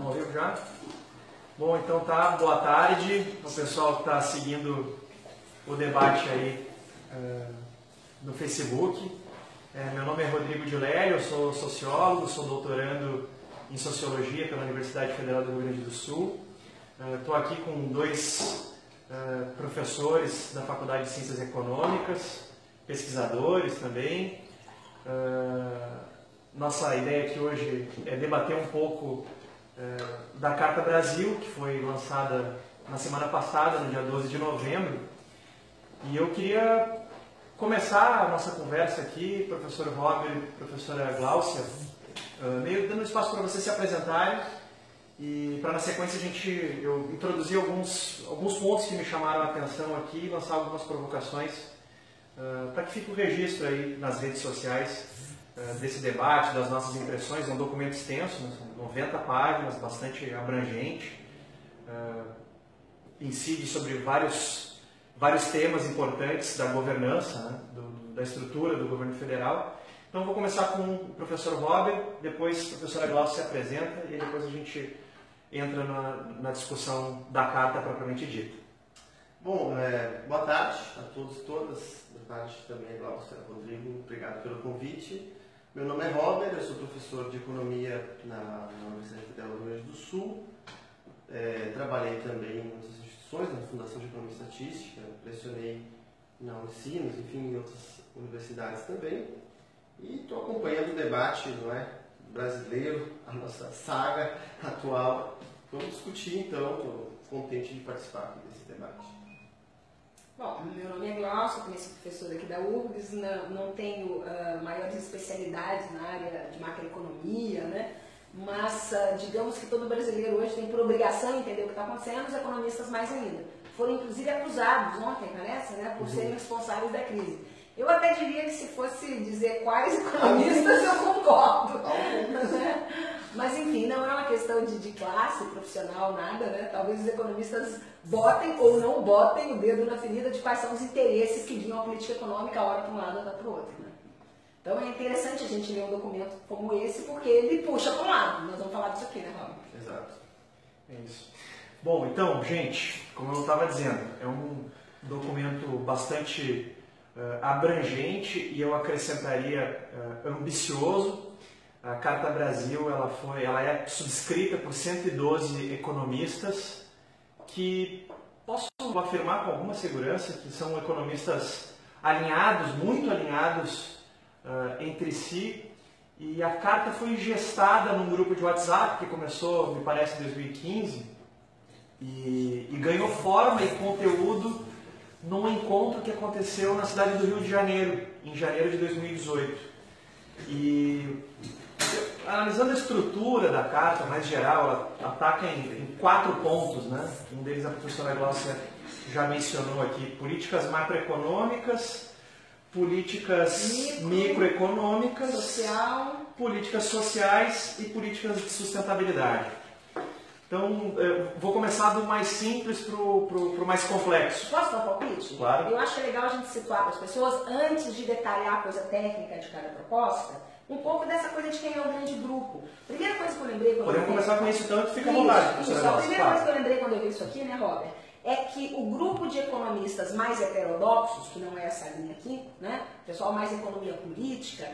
Estamos ao vivo já? Bom, então tá, boa tarde ao pessoal que está seguindo o debate aí no Facebook. Meu nome é Rodrigo Giuleri, eu sou sociólogo, sou doutorando em Sociologia pela Universidade Federal do Rio Grande do Sul. Estou aqui com dois professores da Faculdade de Ciências Econômicas, pesquisadores também. Nossa ideia aqui hoje é debater um pouco da Carta Brasil, que foi lançada na semana passada, no dia 12 de novembro. E eu queria começar a nossa conversa aqui, professor Robert, professora Gláucia, meio dando espaço para vocês se apresentarem e para na sequência eu introduzir alguns pontos que me chamaram a atenção aqui e lançar algumas provocações para que fique o registro aí nas redes sociais desse debate, das nossas impressões. É um documento extenso, são 90 páginas, bastante abrangente, incide sobre vários temas importantes da governança, né, da estrutura do governo federal. Então vou começar com o professor Robert, depois a professora Glaucia se apresenta e depois a gente entra na discussão da carta propriamente dita. Bom, boa tarde a todos e todas. Boa tarde também, Glaucia, Rodrigo, obrigado pelo convite. Meu nome é Robert, eu sou professor de Economia na Universidade Federal do Rio Grande do Sul. Trabalhei também em outras instituições, na Fundação de Economia e Estatística, lecionei na Unicinos, enfim, em outras universidades também. E estou acompanhando o debate, não é, brasileiro, a nossa saga atual. Vamos discutir, então, estou contente de participar aqui desse debate. Bom, meu nome é Glaucia, também sou professora aqui da URGS, não tenho maiores especialidades na área de macroeconomia, né? Mas digamos que todo brasileiro hoje tem por obrigação entender o que está acontecendo, os economistas mais ainda. Foram inclusive acusados ontem, parece, né, por serem responsáveis da crise. Eu até diria que se fosse dizer quais economistas eu concordo. Mas enfim, não é uma questão de classe profissional, nada, né? Talvez os economistas botem ou não botem o dedo na ferida de quais são os interesses que guiam a política econômica, a hora para um lado, a hora para o outro, né? Então é interessante a gente ler um documento como esse, porque ele puxa para um lado. Nós vamos falar disso aqui, né, Robert? Exato. É isso. Bom, então, gente, como eu estava dizendo, é um documento bastante abrangente e eu acrescentaria ambicioso. A Carta Brasil ela é subscrita por 112 economistas que posso afirmar com alguma segurança que são economistas alinhados, muito alinhados entre si. E a carta foi gestada num grupo de WhatsApp que começou, me parece, em 2015 e ganhou forma e conteúdo num encontro que aconteceu na cidade do Rio de Janeiro, em janeiro de 2018. E analisando a estrutura da carta, mais geral, ela ataca em 4 pontos, né? Um deles a professora Gláucia já mencionou aqui: políticas macroeconômicas, políticas microeconômicas, políticas sociais e políticas de sustentabilidade. Então, vou começar do mais simples para o mais complexo. Posso dar um palpite? Claro. Eu acho legal a gente situar para as pessoas, antes de detalhar a coisa técnica de cada proposta, um pouco dessa coisa de quem é o grande grupo. Primeira coisa que eu lembrei quando Podemos começar com isso, então, fica à isso, vontade. Isso. A primeira coisa que eu lembrei quando eu vi isso aqui, né, Robert, é que o grupo de economistas mais heterodoxos, que não é essa linha aqui, né, pessoal mais economia política,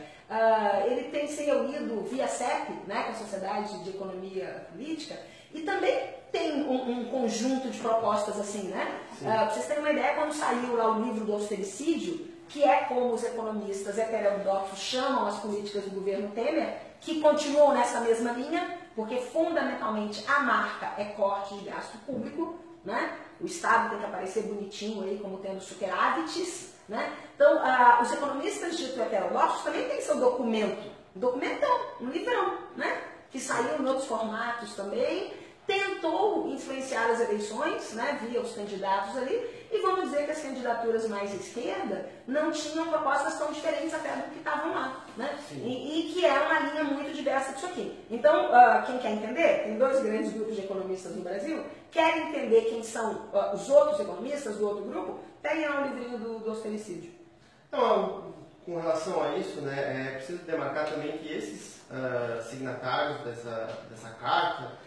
ele tem se reunido via CEP, né, com a Sociedade de Economia Política, e também tem um conjunto de propostas assim, né? Para vocês terem uma ideia, quando saiu lá o livro do austericídio, que é como os economistas heterodoxos chamam as políticas do governo Temer, que continuam nessa mesma linha, porque fundamentalmente a marca é corte de gasto público, né? O Estado tem que aparecer bonitinho aí como tendo superávites, né? Então, os economistas dito heterodoxos também têm seu documento, um documentão, um livrão, né? Que saiu em outros formatos também, tentou influenciar as eleições, né, via os candidatos ali, e vamos dizer que as candidaturas mais à esquerda não tinham propostas tão diferentes até do que estavam lá, né? E que é uma linha muito diversa disso aqui. Então, quem quer entender, tem 2 grandes grupos de economistas no Brasil, querem entender quem são os outros economistas do outro grupo, tem o livrinho do austericídio. Então, com relação a isso, né, é preciso demarcar também que esses signatários dessa carta,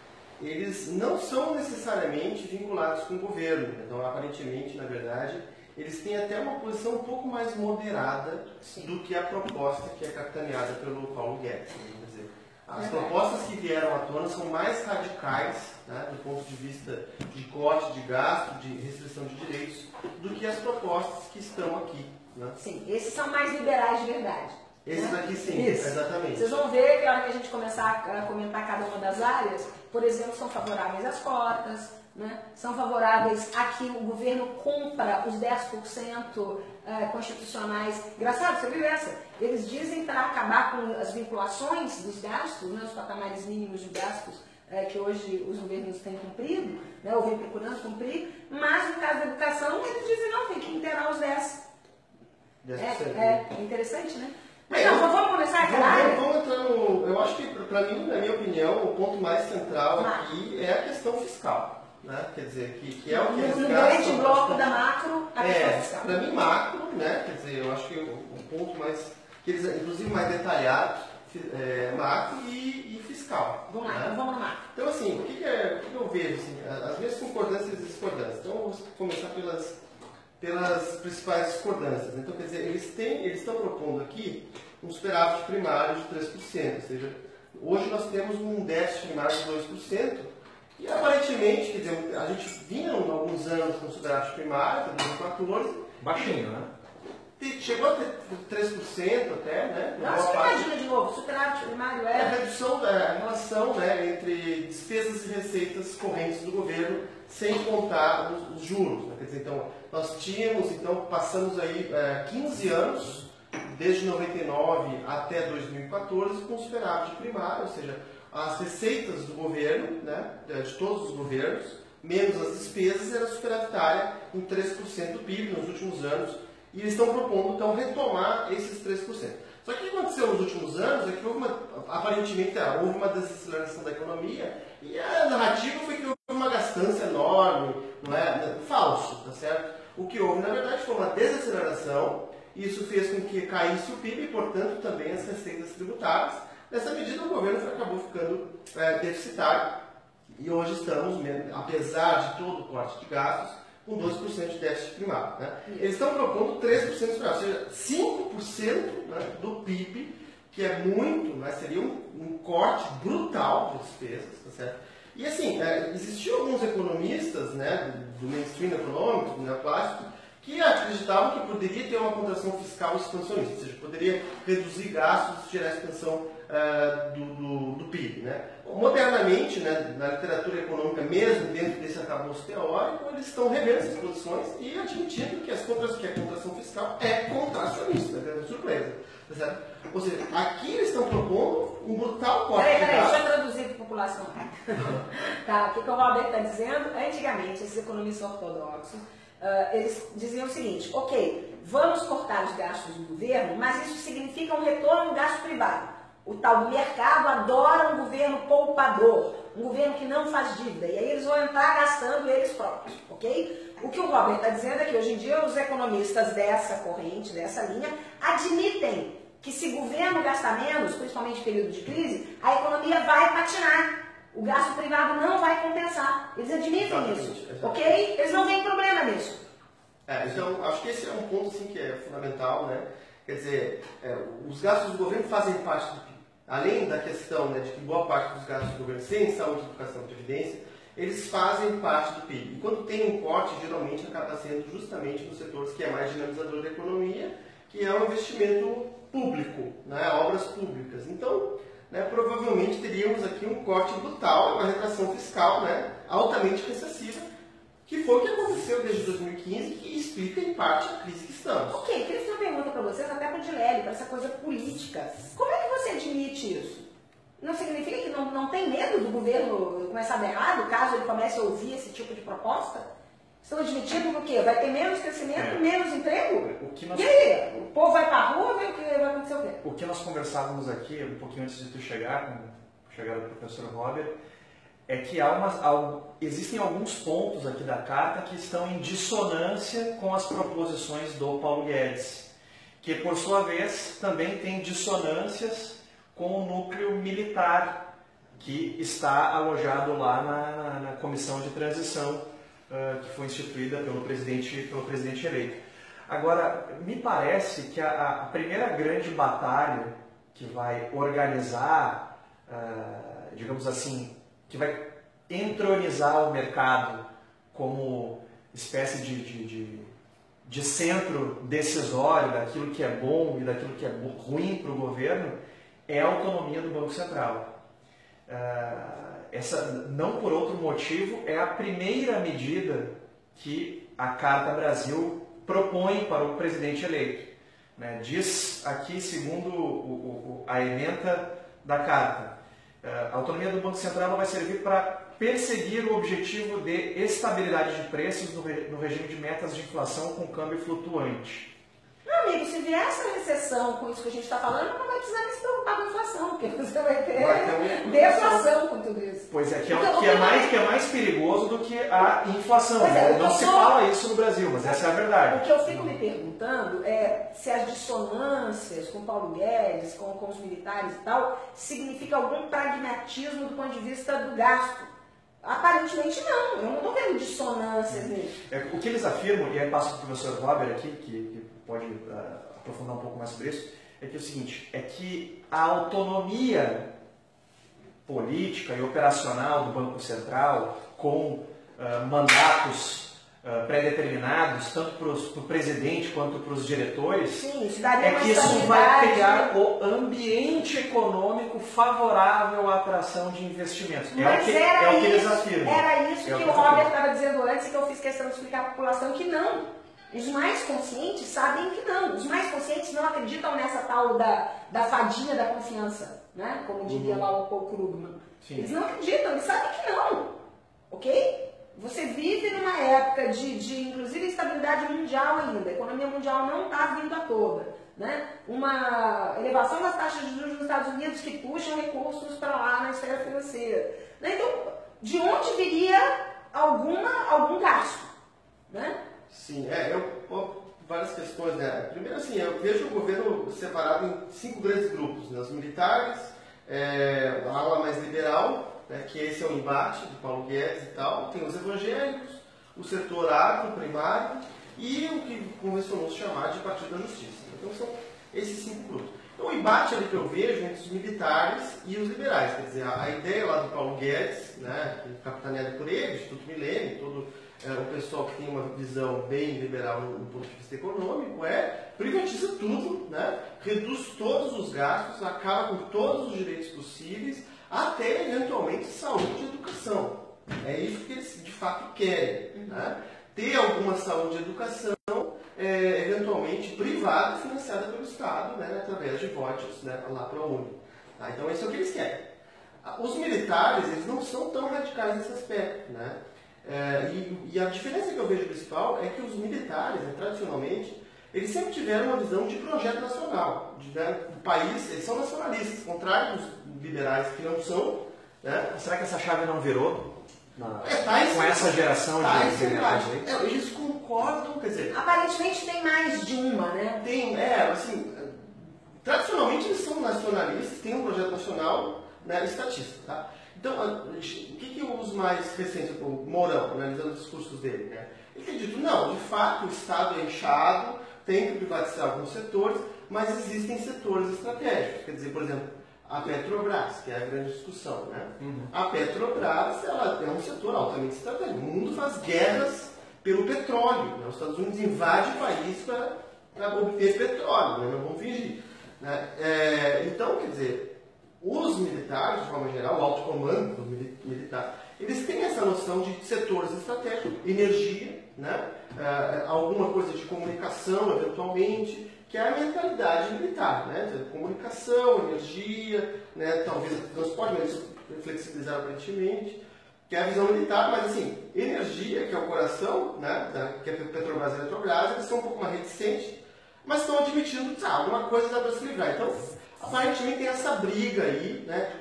eles não são necessariamente vinculados com o governo. Então, aparentemente, na verdade, eles têm até uma posição um pouco mais moderada do que a proposta que é capitaneada pelo Paulo Guedes. Quer dizer, as propostas que vieram à tona são mais radicais, né, do ponto de vista de corte de gasto, de restrição de direitos, do que as propostas que estão aqui. Né? Sim, esses são mais liberais de verdade. Esses né? aqui sim, Isso. exatamente. Vocês vão ver que na hora que a gente começar a comentar cada uma das áreas, por exemplo, são favoráveis às cotas, né? São favoráveis a que o governo cumpra os 10% constitucionais. Engraçado, você viu essa? Eles dizem para acabar com as vinculações dos gastos, né, os patamares mínimos de gastos que hoje os governos têm cumprido, né, ou vêm procurando cumprir, mas no caso da educação eles dizem não, tem que inteirar os 10%. É interessante, né? Mas não, vamos começar aquela área? Vamos entrar no... Eu acho que, para mim, na minha opinião, o ponto mais central aqui é a questão fiscal. Né? Quer dizer, que é o que eles no grande bloco da macro, a questão fiscal. Para mim, macro, né? Quer dizer, eu acho que o ponto mais... que eles, inclusive, mais detalhado, macro e fiscal. Vamos lá, né? então vamos no macro. Então, assim, o que eu vejo? Assim, as minhas concordâncias e discordâncias. Então, vamos começar pelas principais discordâncias. Então, quer dizer, eles estão propondo aqui um superávit primário de 3%, ou seja, hoje nós temos um déficit primário de 2%, e aparentemente, quer dizer, a gente vinha há alguns anos com superávit primário, em 2014. Baixinho, né? Chegou a ter 3% até, né? Dá uma explicadinha de novo, superávit primário a redução da relação, né, entre despesas e receitas correntes do governo, sem contar os juros. Né? Quer dizer, então, nós tínhamos, então, passamos aí 15 anos, desde 99 até 2014, com superávit primário, ou seja, as receitas do governo, né, de todos os governos, menos as despesas, era superavitária em 3% do PIB nos últimos anos, e eles estão propondo, então, retomar esses 3%. Só que o que aconteceu nos últimos anos é que aparentemente houve uma desaceleração da economia, e a narrativa foi que houve uma gastança enorme, não é? Falso, tá certo? O que houve, na verdade, foi uma desaceleração, e isso fez com que caísse o PIB e, portanto, também as receitas tributárias. Nessa medida, o governo acabou ficando deficitário, e hoje estamos, apesar de todo o corte de gastos, com 12% de déficit primário. Né? Eles estão propondo 3% de superávit, ou seja, 5%, né, do PIB, que é muito, né, seria um corte brutal de despesas. Tá certo? E assim, existiam alguns economistas, né, do mainstream econômico, do neoclássico, que acreditavam que poderia ter uma contração fiscal expansionista, ou seja, poderia reduzir gastos e gerar expansão do PIB. Né? Modernamente, né, na literatura econômica, mesmo dentro desse arcabouço teórico, eles estão revendo essas posições e admitindo que a contração fiscal é contracionista, é uma surpresa. Tá certo? Ou seja, aqui eles estão propondo um brutal corte de gastos. Deixa eu traduzir para a população. Tá, o que o Robert está dizendo? Antigamente, esses economistas ortodoxos, eles diziam o seguinte: ok, vamos cortar os gastos do governo, mas isso significa um retorno do gasto privado. O tal do mercado adora um governo poupador, um governo que não faz dívida, e aí eles vão entrar gastando eles próprios, ok? O que o Robert está dizendo é que hoje em dia os economistas dessa corrente, dessa linha, admitem que se o governo gastar menos, principalmente em período de crise, a economia vai patinar. O gasto privado não vai compensar. Eles admitem isso, ok? Eles não veem problema nisso. Então, acho que esse é um ponto assim, que é fundamental, né? Quer dizer, os gastos do governo fazem parte do PIB. Além da questão, né, de que boa parte dos gastos do governo sem saúde, educação e previdência, eles fazem parte do PIB. E quando tem um corte, geralmente acaba sendo justamente nos setores que é mais dinamizador da economia, que é o investimento público, né, obras públicas. Então, né, provavelmente teríamos aqui um corte brutal, uma retração fiscal, né, altamente recessiva, que foi o que aconteceu desde 2015 e explica em parte a crise que estamos. Ok, queria fazer uma pergunta para vocês, até para o Dilélio, para essa coisa política. Como é que você admite isso? Não significa que não tem medo do governo começar a dar errado, caso ele comece a ouvir esse tipo de proposta? Estão admitindo o quê? Vai ter menos crescimento, menos emprego? E aí? O povo vai para a rua, vê o que vai acontecer o quê? O que nós conversávamos aqui, um pouquinho antes de tu chegar, com a chegada do professor Robert, é que existem alguns pontos aqui da carta que estão em dissonância com as proposições do Paulo Guedes, que por sua vez também tem dissonâncias com o núcleo militar que está alojado lá na comissão de transição que foi instituída pelo presidente eleito. Agora, me parece que a primeira grande batalha que vai organizar, digamos assim, que vai entronizar o mercado como espécie de centro decisório daquilo que é bom e daquilo que é ruim para o governo, é a autonomia do Banco Central. Essa, não por outro motivo, é a primeira medida que a Carta Brasil propõe para o presidente eleito. Diz aqui, segundo a ementa da Carta, a autonomia do Banco Central vai servir para perseguir o objetivo de estabilidade de preços no regime de metas de inflação com câmbio flutuante. Meu amigo, se vier essa recessão com isso que a gente está falando, não vai precisar nem se preocupar com a inflação, porque você vai ter deflação com tudo isso. Pois é, que é mais perigoso do que a inflação. Não se fala isso no Brasil, mas essa é a verdade. O que eu fico me perguntando é se as dissonâncias com Paulo Guedes, com os militares e tal, significa algum pragmatismo do ponto de vista do gasto. Aparentemente não, eu não estou vendo dissonâncias nele. O que eles afirmam, e aí passo para o professor Robert aqui, que pode aprofundar um pouco mais sobre isso, é que é o seguinte, é que a autonomia política e operacional do Banco Central, com mandatos pré-determinados, tanto para o presidente quanto para os diretores, sim, isso daria é que isso vai criar o ambiente econômico favorável à atração de investimentos. Mas o que eles afirmam. Era isso que o Robert estava dizendo antes e que eu fiz questão de explicar à população que não. Os mais conscientes sabem que não. Os mais conscientes não acreditam nessa tal da fadinha da confiança, né? Como diria lá o Paul Krugman. Sim. Eles não acreditam, eles sabem que não. Ok? Você vive numa época de inclusive, instabilidade mundial ainda. A economia mundial não está vindo à toda. Né? Uma elevação das taxas de juros nos Estados Unidos que puxam recursos para lá na esfera financeira. Né? Então, de onde viria algum gasto? Né? Sim, várias questões, né? Primeiro, assim, eu vejo o governo separado em 5 grandes grupos, né? Os militares, a ala mais liberal, né? Que esse é o embate de Paulo Guedes e tal, tem os evangélicos, o setor agro, primário e o que convencionou-se chamar de Partido da Justiça. Então são esses 5 grupos. Então o embate ali que eu vejo entre os militares e os liberais, quer dizer, a ideia lá do Paulo Guedes, né? Capitaneada por ele, Instituto Milênio, todo o pessoal que tem uma visão bem liberal no ponto de vista econômico, privatiza tudo, né? Reduz todos os gastos, acaba com todos os direitos possíveis, até eventualmente saúde e educação. É isso que eles de fato querem. Né? Ter alguma saúde e educação, eventualmente privada, financiada pelo Estado, né? Através de votos, né? Lá para a UNE. Tá? Então, esse é o que eles querem. Os militares, eles não são tão radicais nesse aspecto. Né? E a diferença que eu vejo principal é que os militares, né, tradicionalmente, eles sempre tiveram uma visão de projeto nacional. O país, eles são nacionalistas, contrário dos liberais que não são. Né? Será que essa chave não virou? Com essa geração de generais? Eles concordam, quer dizer... Aparentemente tem mais de uma, né? Tem, assim... Tradicionalmente eles são nacionalistas, têm um projeto nacional, né, estatista, tá? Então, o que os mais recentes, o Mourão, analisando os discursos dele, né? Ele tem dito, não, de fato o Estado é inchado, tem que privatizar alguns setores, mas existem setores estratégicos. Quer dizer, por exemplo, a Petrobras, que é a grande discussão, né? A Petrobras, ela é um setor altamente estratégico. O mundo faz guerras pelo petróleo. Né? Os Estados Unidos invadem o país para obter petróleo, né? Não vamos fingir. Né? Então, quer dizer, os militares, de forma geral, o alto comando militar, eles têm essa noção de setores estratégicos, energia, né? Alguma coisa de comunicação, eventualmente, que é a mentalidade militar, né? Comunicação, energia, né? Talvez transporte, mas isso flexibilizar aparentemente, que é a visão militar, mas assim, energia, que é o coração, né? Que é Petrobras e Eletrobras, eles são um pouco mais reticentes, mas estão admitindo que alguma coisa dá para se livrar. Então, aparentemente tem essa briga aí, né? De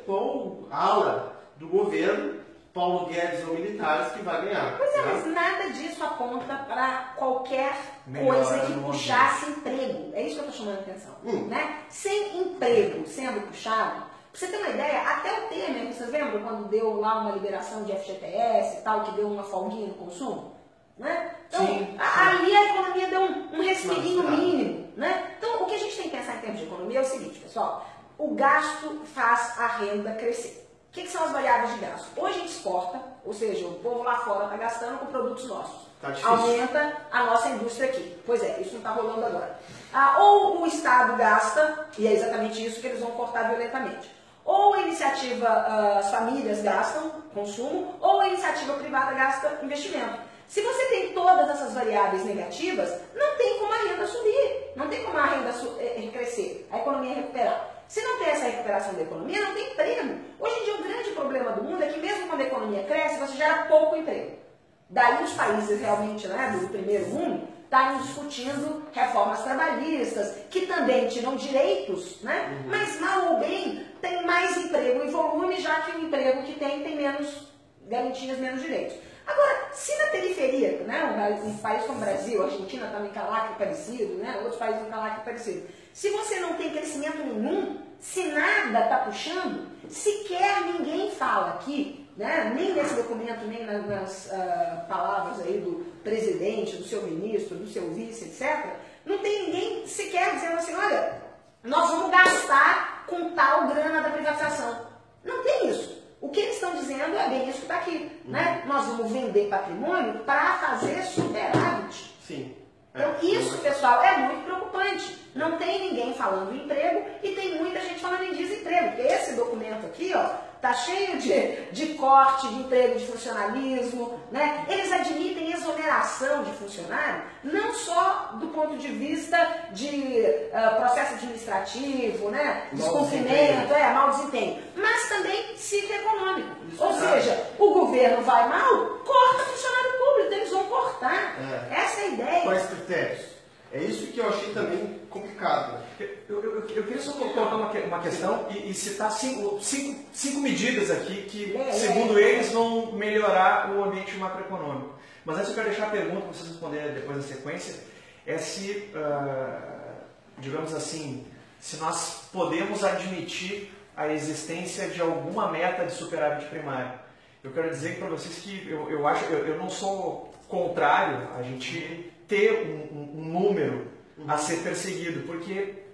qual ala do governo, Paulo Guedes ou militares, que vai ganhar. Pois mas nada disso aponta para qualquer coisa que puxasse emprego. É isso que eu estou chamando a atenção. Né? Sem emprego sendo puxado, você ter uma ideia, até o Temer, vocês lembram quando deu lá uma liberação de FGTS e tal, que deu uma folguinha no consumo? Né? Então, sim. ali a economia deu um respirinho mínimo. Né? Então, o que a gente tem que pensar em termos de economia é o seguinte, pessoal, o gasto faz a renda crescer. O que são as variáveis de gasto? Ou a gente exporta, ou seja, o povo lá fora está gastando com produtos nossos. Aumenta a nossa indústria aqui. Pois é, isso não está rolando agora. Ou o Estado gasta, e é exatamente isso que eles vão cortar violentamente. Ou a iniciativa, as famílias gastam consumo, ou a iniciativa privada gasta investimento. Se você tem todas essas variáveis negativas, não tem como a renda subir, não tem como a renda crescer, a economia recuperar. Se não tem essa recuperação da economia, não tem emprego. Hoje em dia, o grande problema do mundo é que mesmo quando a economia cresce, você gera pouco emprego. Daí os países realmente, né, do primeiro mundo estarem discutindo reformas trabalhistas, que também tiram direitos, né, mas mal ou bem tem mais emprego em volume, já que o emprego que tem menos garantias, menos direitos. Agora, se na periferia, né, um país como o Brasil, a Argentina está em calacre parecido, né, outros países em calacre parecido, se você não tem crescimento nenhum, se nada está puxando, sequer ninguém fala aqui, né, nem nesse documento, nem nas palavras aí do presidente, do seu ministro, do seu vice, etc., não tem ninguém sequer dizendo assim, olha, nós vamos gastar com tal grana da privatização. Não tem isso. O que eles estão dizendo é bem isso que está aqui. Né? Nós vamos vender patrimônio para fazer superávit. Sim. Então, isso, pessoal, é muito preocupante. Não tem ninguém falando em emprego e tem muita gente falando em desemprego. Porque esse documento aqui, ó, tá cheio de corte de emprego, de funcionalismo, né? Eles admitem exoneração de funcionário, não só do ponto de vista de processo administrativo, né? Descumprimento, mau desempenho, mas também ciclo econômico. Ou seja, o governo vai mal, corta funcionário público, eles vão cortar. Essa é a ideia. Quais critérios? É isso que eu achei também complicado. Eu queria só colocar uma questão e citar cinco medidas aqui que, segundo eles, vão melhorar o ambiente macroeconômico. Mas antes eu quero deixar a pergunta para vocês responderem depois na sequência, é se, digamos assim, se nós podemos admitir a existência de alguma meta de superávit primário. Eu quero dizer para vocês que eu não sou contrário a gente ter um número a ser perseguido, porque,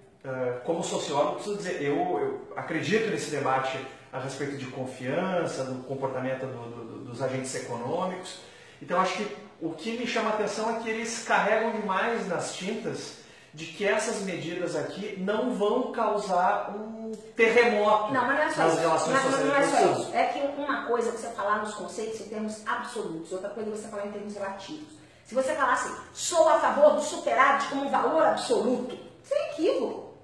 como sociólogo, preciso dizer, eu acredito nesse debate a respeito de confiança, do comportamento dos agentes econômicos. Então, acho que o que me chama a atenção é que eles carregam demais nas tintas de que essas medidas aqui não vão causar um terremoto nas relações sociais. Não é só isso. É que uma coisa é você falar nos conceitos em termos absolutos, outra coisa é você falar em termos relativos. Se você falar assim, sou a favor do superávit como um valor absoluto, isso é equívoco.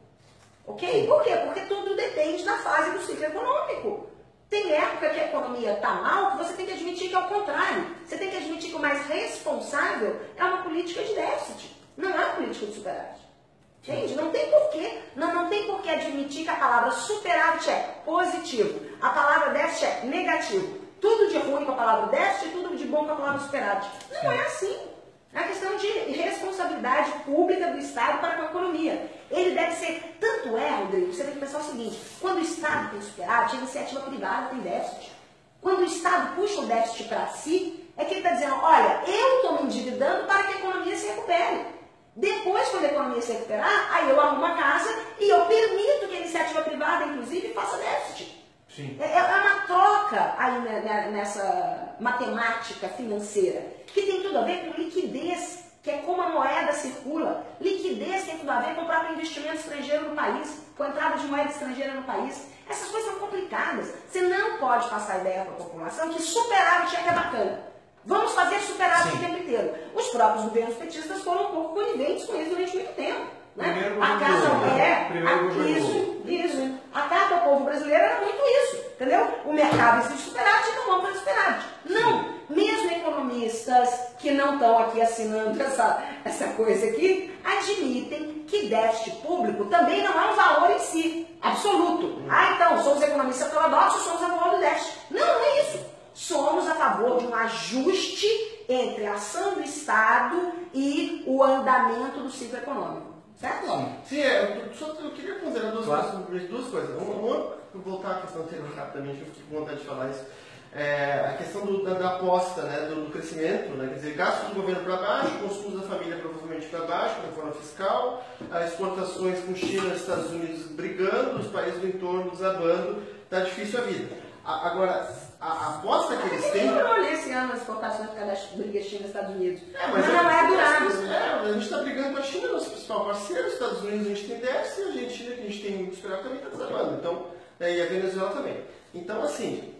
Ok? Por quê? Porque tudo depende da fase do ciclo econômico. Tem época que a economia está mal, que você tem que admitir que é o contrário. Você tem que admitir que o mais responsável é uma política de déficit, não é uma política de superávit. Entende? Não tem porquê. Não tem porquê admitir que a palavra superávit é positivo, a palavra déficit é negativo. Tudo de ruim com a palavra déficit e tudo de bom com a palavra superávit. Não é assim. É uma questão de responsabilidade pública do Estado para com a economia. Ele deve ser, tanto é, Rodrigo, você tem que pensar o seguinte, quando o Estado tem superávit, a iniciativa privada tem déficit. Quando o Estado puxa o déficit para si, é que ele está dizendo, olha, eu estou me endividando para que a economia se recupere. Depois, quando a economia se recuperar, aí eu arrumo a casa e eu permito que a iniciativa privada, inclusive, faça déficit. Sim. É uma troca aí nessa matemática financeira, que tem tudo a ver com liquidez, que é como a moeda circula. Liquidez tem tudo a ver com o próprio investimento estrangeiro no país, com a entrada de moeda estrangeira no país. Essas coisas são complicadas. Você não pode passar a ideia para a população que superávit é que é bacana. Vamos fazer superávit o tempo inteiro. Os próprios governos petistas foram um pouco coniventes com isso durante muito tempo. Né? A carta ao povo brasileiro era muito isso, entendeu? O mercado existe superávit, então vamos para superávit. Não, mesmo economistas que não estão aqui assinando essa coisa aqui, admitem que déficit público também não é um valor em si, absoluto. Então, somos economistas ortodoxos, somos a favor do déficit. Não é isso. Somos a favor de um ajuste entre a ação do Estado e o andamento do ciclo econômico. Certo? Sim, eu queria considerar duas coisas. Uma, voltar à questão anterior rapidamente, eu fiquei com vontade de falar isso. A questão da aposta, né, do crescimento, né, quer dizer, gastos do governo para baixo, custos da família provavelmente para baixo, reforma fiscal, as exportações com China e Estados Unidos brigando, os países do entorno desabando, está difícil a vida. Agora, a aposta que eles têm... Eu olhei esse ano as exportações por causa das brigas China e Estados Unidos. Mas não é durável. A gente está brigando com a China, nosso principal parceiro, os Estados Unidos a gente tem déficit, e a Argentina, que a gente tem muito esperado, também está desabando. Então, e a Venezuela também. Então, assim,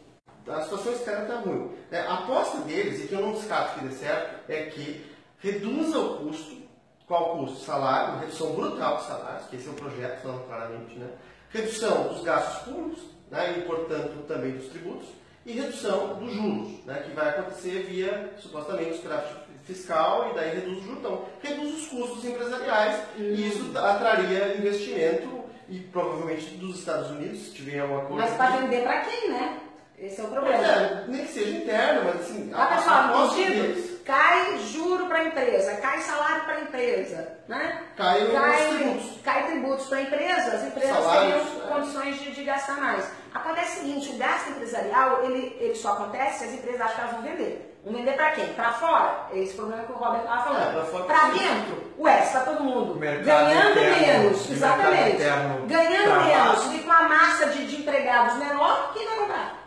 a situação externa está ruim. A aposta deles, e que eu não descarto que dê certo, é que reduza o custo. Qual o custo? Salário, redução brutal de salários, que esse é o projeto, falando claramente, né? Redução dos gastos públicos, né? E, portanto, também dos tributos, e redução dos juros, né? Que vai acontecer via, supostamente, o superávit fiscal, e daí reduz o juros. Então, reduz os custos empresariais, e isso atraria investimento, e provavelmente dos Estados Unidos, se tiver alguma coisa... Mas para vender para quem, né? Esse é o problema. Nem que seja interno, mas assim... pessoal, cai juro para a empresa, cai salário para a empresa, né? Cai tributos para a empresa, as empresas teriam condições de gastar mais. Acontece o seguinte, o gasto empresarial, ele só acontece se as empresas acham que elas vão vender. Vão vender para quem? Para fora? Esse problema que o Robert estava falando. Para dentro? Ué, está todo mundo ganhando menos, exatamente. Ganhando menos e com a massa de empregados menor, quem vai comprar?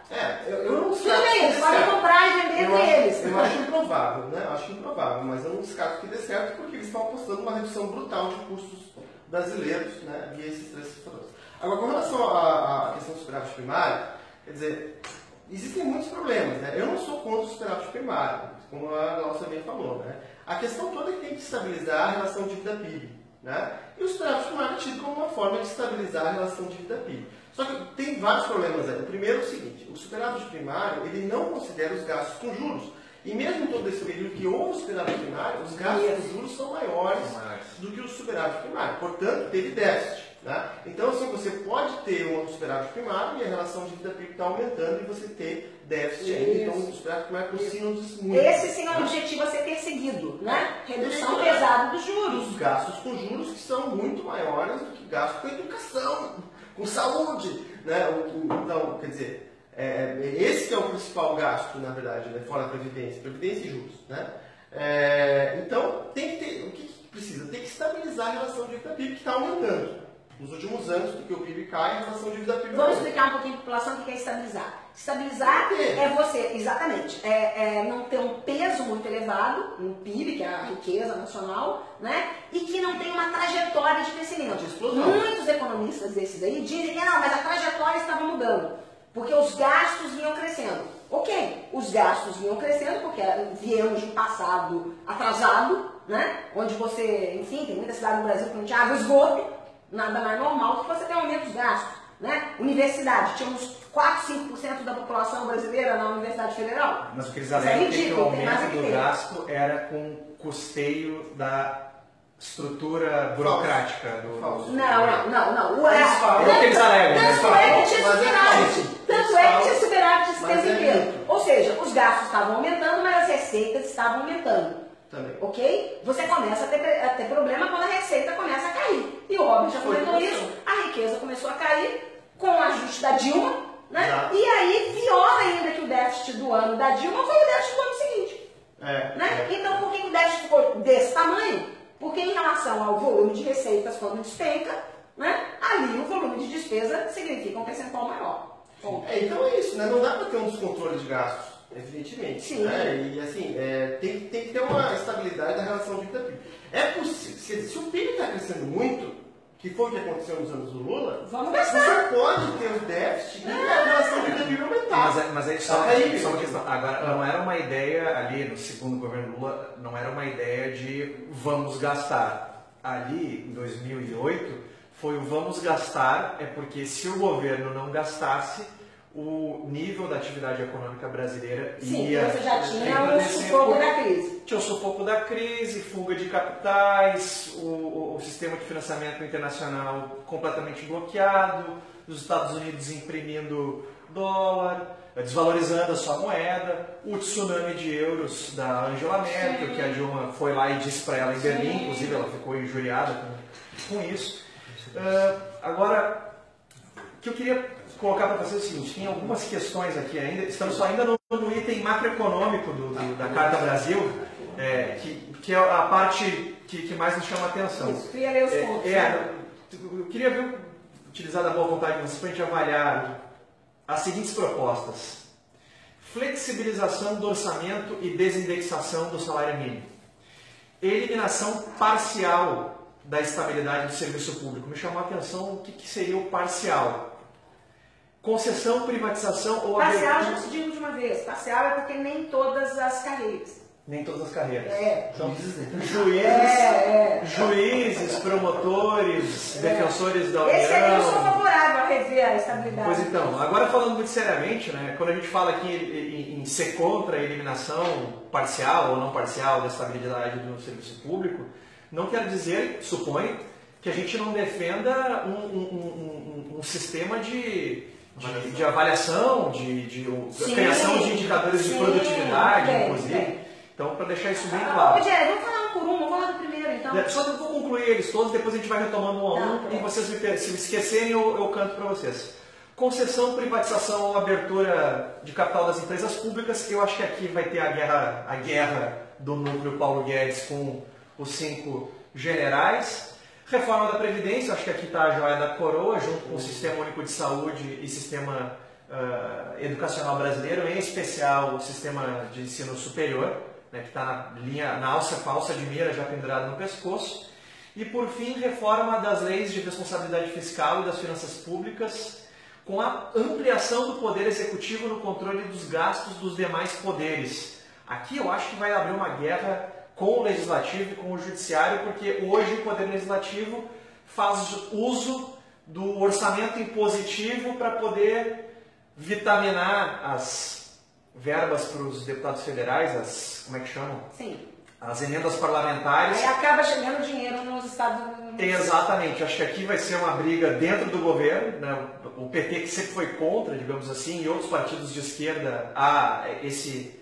Eu não descarto. Tudo bem, eles podem comprar e vender entre eles. Eu acho improvável, né? Acho improvável, mas eu não descarto que dê certo porque eles estão apostando uma redução brutal de custos brasileiros, né? Via esses três fatores. Agora, com relação à questão do superávit primário, quer dizer, existem muitos problemas, né? Eu não sou contra o superávit primário, como a Glaucia bem falou, né? A questão toda é que tem que estabilizar a relação dívida-PIB, né? E o superávit primário é tido como uma forma de estabilizar a relação dívida-PIB. Só que tem vários problemas aí. O primeiro é o seguinte, o superávit primário, ele não considera os gastos com juros. E mesmo em todo esse período que houve o superávit primário, os gastos com juros são maiores do que o superávit primário. Portanto, teve déficit. Né? Então, assim, você pode ter um superávit primário e a relação dívida-PIB está aumentando e você ter déficit ainda. Então, o superávit primário por si não diz muito. Esse sim é o objetivo a ser perseguido, né? Redução pesada dos juros. Os gastos com juros que são muito maiores do que gastos com educação, com saúde, né? Então, quer dizer, esse que é o principal gasto, na verdade, né? Fora a previdência e juros, né? Então, tem que ter, o que precisa? Tem que estabilizar a relação dívida-PIB que está aumentando. Nos últimos anos, porque o PIB cai, a relação dívida-PIB Vamos explicar um pouquinho para a população o que é estabilizar. Estabilizar é você, exatamente, não ter um peso muito elevado no PIB, que é a riqueza nacional, né? E que não tem uma trajetória de crescimento. Muitos economistas desses aí dizem que não, mas a trajetória estava mudando, porque os gastos vinham crescendo. Ok, os gastos vinham crescendo porque viemos de um passado atrasado, né? Onde você, enfim, tem muita cidade no Brasil que não tinha água e esgoto, nada mais normal do que você ter aumento dos gastos, né? Universidade, tínhamos 4, 5% da população brasileira na Universidade Federal. Mas o que eles alegam é que o aumento do gasto era com custeio da estrutura burocrática do... Não. É o que eles alegam. Tanto é que tinha superávit esse tempo inteiro. Ou seja, os gastos estavam aumentando, mas as receitas estavam aumentando. Também. Ok? Você começa a ter problema quando a receita começa a cair. E o Robert já comentou isso. A riqueza começou a cair com o ajuste da Dilma, né? E aí, pior ainda que o déficit do ano da Dilma foi o déficit do ano seguinte. Né? Então, por que o déficit ficou desse tamanho? Porque em relação ao volume de receitas, quando despenca, né? Ali o volume de despesa significa um percentual maior. Então é isso, né? Não dá para ter um descontrole de gastos. Evidentemente. Sim. Né? E assim, tem que ter uma estabilidade da relação dívida-PIB. É possível, se o PIB está crescendo muito, que foi o que aconteceu nos anos do Lula, você pode ter o déficit e a relação dívida-PIB aumentar. Mas aí só uma questão. Agora, não era uma ideia ali no segundo governo Lula, não era uma ideia de vamos gastar. Ali, em 2008, foi o vamos gastar, porque se o governo não gastasse, o nível da atividade econômica brasileira ia... Sim, você já tinha o sufoco da crise. Tinha o sufoco da crise, fuga de capitais, o sistema de financiamento internacional completamente bloqueado, os Estados Unidos imprimindo dólar, desvalorizando a sua moeda, o tsunami de euros da Angela Merkel, que a Dilma foi lá e disse para ela em Berlim, inclusive ela ficou injuriada com isso. Agora, o que eu queria colocar para você o seguinte, tem algumas questões aqui ainda, estamos ainda no item macroeconômico da Carta Brasil, que é a parte que mais nos chama a atenção. Isso, queria ler os pontos. Eu queria utilizar da boa vontade de vocês para a gente avaliar as seguintes propostas. Flexibilização do orçamento e desindexação do salário mínimo. Eliminação parcial da estabilidade do serviço público. Me chamou a atenção o que seria o parcial. Concessão, privatização ou parcial, abertura... já te digo de uma vez, parcial é porque nem todas as carreiras. Nem todas as carreiras. Juízes, promotores, defensores da União. Esse aí eu sou favorável a rever a estabilidade. Pois então, agora falando muito seriamente, né, quando a gente fala aqui em ser contra a eliminação parcial ou não parcial da estabilidade do serviço público, não quer dizer, suponho, que a gente não defenda um sistema de avaliação, de criação de indicadores de produtividade, inclusive. Então, para deixar isso bem claro. Rogério, vamos falar um por um, vamos falar do primeiro então. Só que eu vou concluir eles todos, depois a gente vai retomando um a um, e vocês se me esquecerem, eu canto para vocês. Concessão, privatização ou abertura de capital das empresas públicas, eu acho que aqui vai ter a guerra do núcleo Paulo Guedes com os 5 generais. Reforma da Previdência, acho que aqui está a joia da coroa, junto com o Sistema Único de Saúde e Sistema Educacional Brasileiro, em especial o Sistema de Ensino Superior, né, que está na alça de mira já pendurado no pescoço. E, por fim, reforma das leis de responsabilidade fiscal e das finanças públicas, com a ampliação do poder executivo no controle dos gastos dos demais poderes. Aqui eu acho que vai abrir uma guerra com o Legislativo e com o Judiciário, porque hoje o Poder Legislativo faz uso do orçamento impositivo para poder vitaminar as verbas para os deputados federais, como é que chamam? Sim. As emendas parlamentares. Aí acaba chegando dinheiro nos Estados Unidos. Exatamente. Acho que aqui vai ser uma briga dentro do governo, né? O PT que sempre foi contra, digamos assim, e outros partidos de esquerda a esse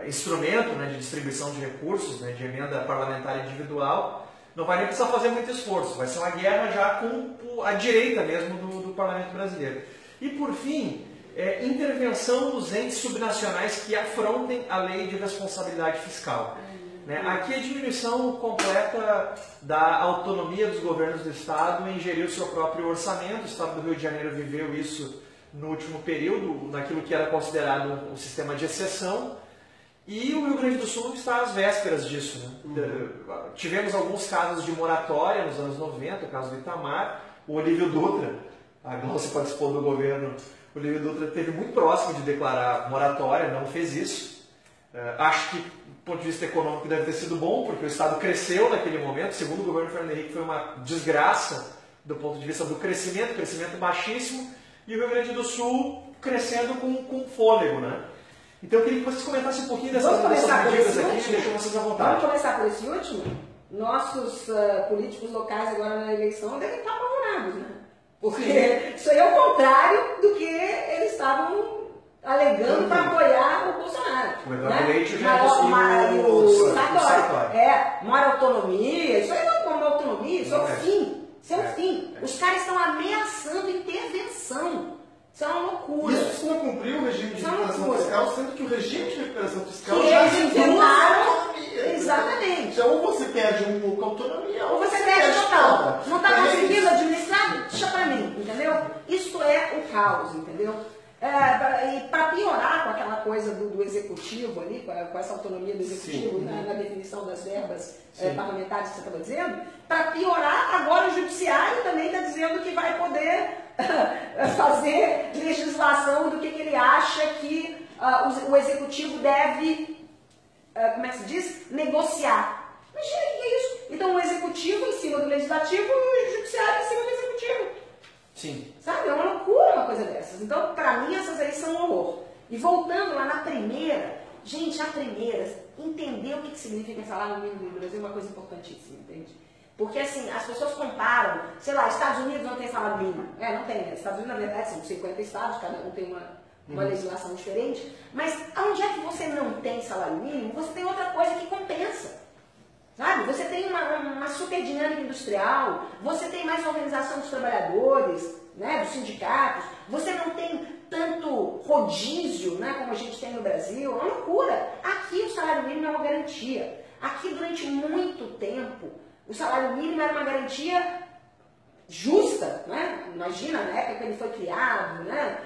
instrumento, né, de distribuição de recursos, né, de emenda parlamentar individual, não vai nem precisar fazer muito esforço. Vai ser uma guerra já com a direita mesmo do parlamento brasileiro. E por fim, intervenção dos entes subnacionais que afrontem a lei de responsabilidade fiscal. Né? Aqui a diminuição completa da autonomia dos governos do Estado em gerir o seu próprio orçamento. O Estado do Rio de Janeiro viveu isso no último período, naquilo que era considerado um sistema de exceção. E o Rio Grande do Sul está às vésperas disso. Né? Tivemos alguns casos de moratória nos anos 90, o caso do Itamar. O Olívio Dutra, a Glaucia participou do governo, o Olívio Dutra esteve muito próximo de declarar moratória, não fez isso. Acho que, do ponto de vista econômico, deve ter sido bom, porque o Estado cresceu naquele momento. Segundo o governo Fernando Henrique, foi uma desgraça do ponto de vista do crescimento baixíssimo, e o Rio Grande do Sul crescendo com fôlego. Né? Então eu queria que vocês comentassem um pouquinho dessas medidas aqui, deixo vocês à vontade. Vamos começar por esse último? Nossos políticos locais agora na eleição devem estar apavorados, né? Porque isso aí é o contrário do que eles estavam alegando para apoiar o Bolsonaro. O Eduardo Leite já Sartori. Maior autonomia, isso aí não é uma autonomia, isso é o fim. Isso é o fim. Os caras estão ameaçando intervenção. Isso é uma loucura. Isso não cumpriu o regime de recuperação fiscal, sendo que o regime de recuperação fiscal que já eles inventaram. autonomia. Exatamente. Então, ou você perde um pouco a autonomia, ou você perde total. Não está conseguindo administrar? Deixa para mim, entendeu? Isso é o caos, entendeu? E para piorar com aquela coisa do executivo ali, com essa autonomia do executivo na definição das verbas parlamentares que você estava dizendo, para piorar, agora o judiciário também está dizendo que vai poder fazer legislação do que ele acha que o executivo deve, como é que se diz? Negociar. Imagina o que é isso. Então o executivo em cima do legislativo e o judiciário em cima do executivo. Sim. Sabe? É uma loucura uma coisa dessas. Então, para mim, essas aí são um horror. E voltando lá na primeira, gente, a primeira, entender o que significa salário mínimo no Brasil é uma coisa importantíssima, entende? Porque, assim, as pessoas comparam, sei lá, Estados Unidos não tem salário mínimo. Não tem, né? Estados Unidos, na verdade, são 50 estados, cada um tem uma legislação diferente. Mas, onde é que você não tem salário mínimo, você tem outra coisa que compensa. Sabe? Você tem uma super dinâmica industrial, você tem mais organização dos trabalhadores, né, dos sindicatos, você não tem tanto rodízio, né, como a gente tem no Brasil, é uma loucura. Aqui o salário mínimo é uma garantia. Aqui durante muito tempo o salário mínimo era uma garantia justa, né? Imagina na época que ele foi criado, né?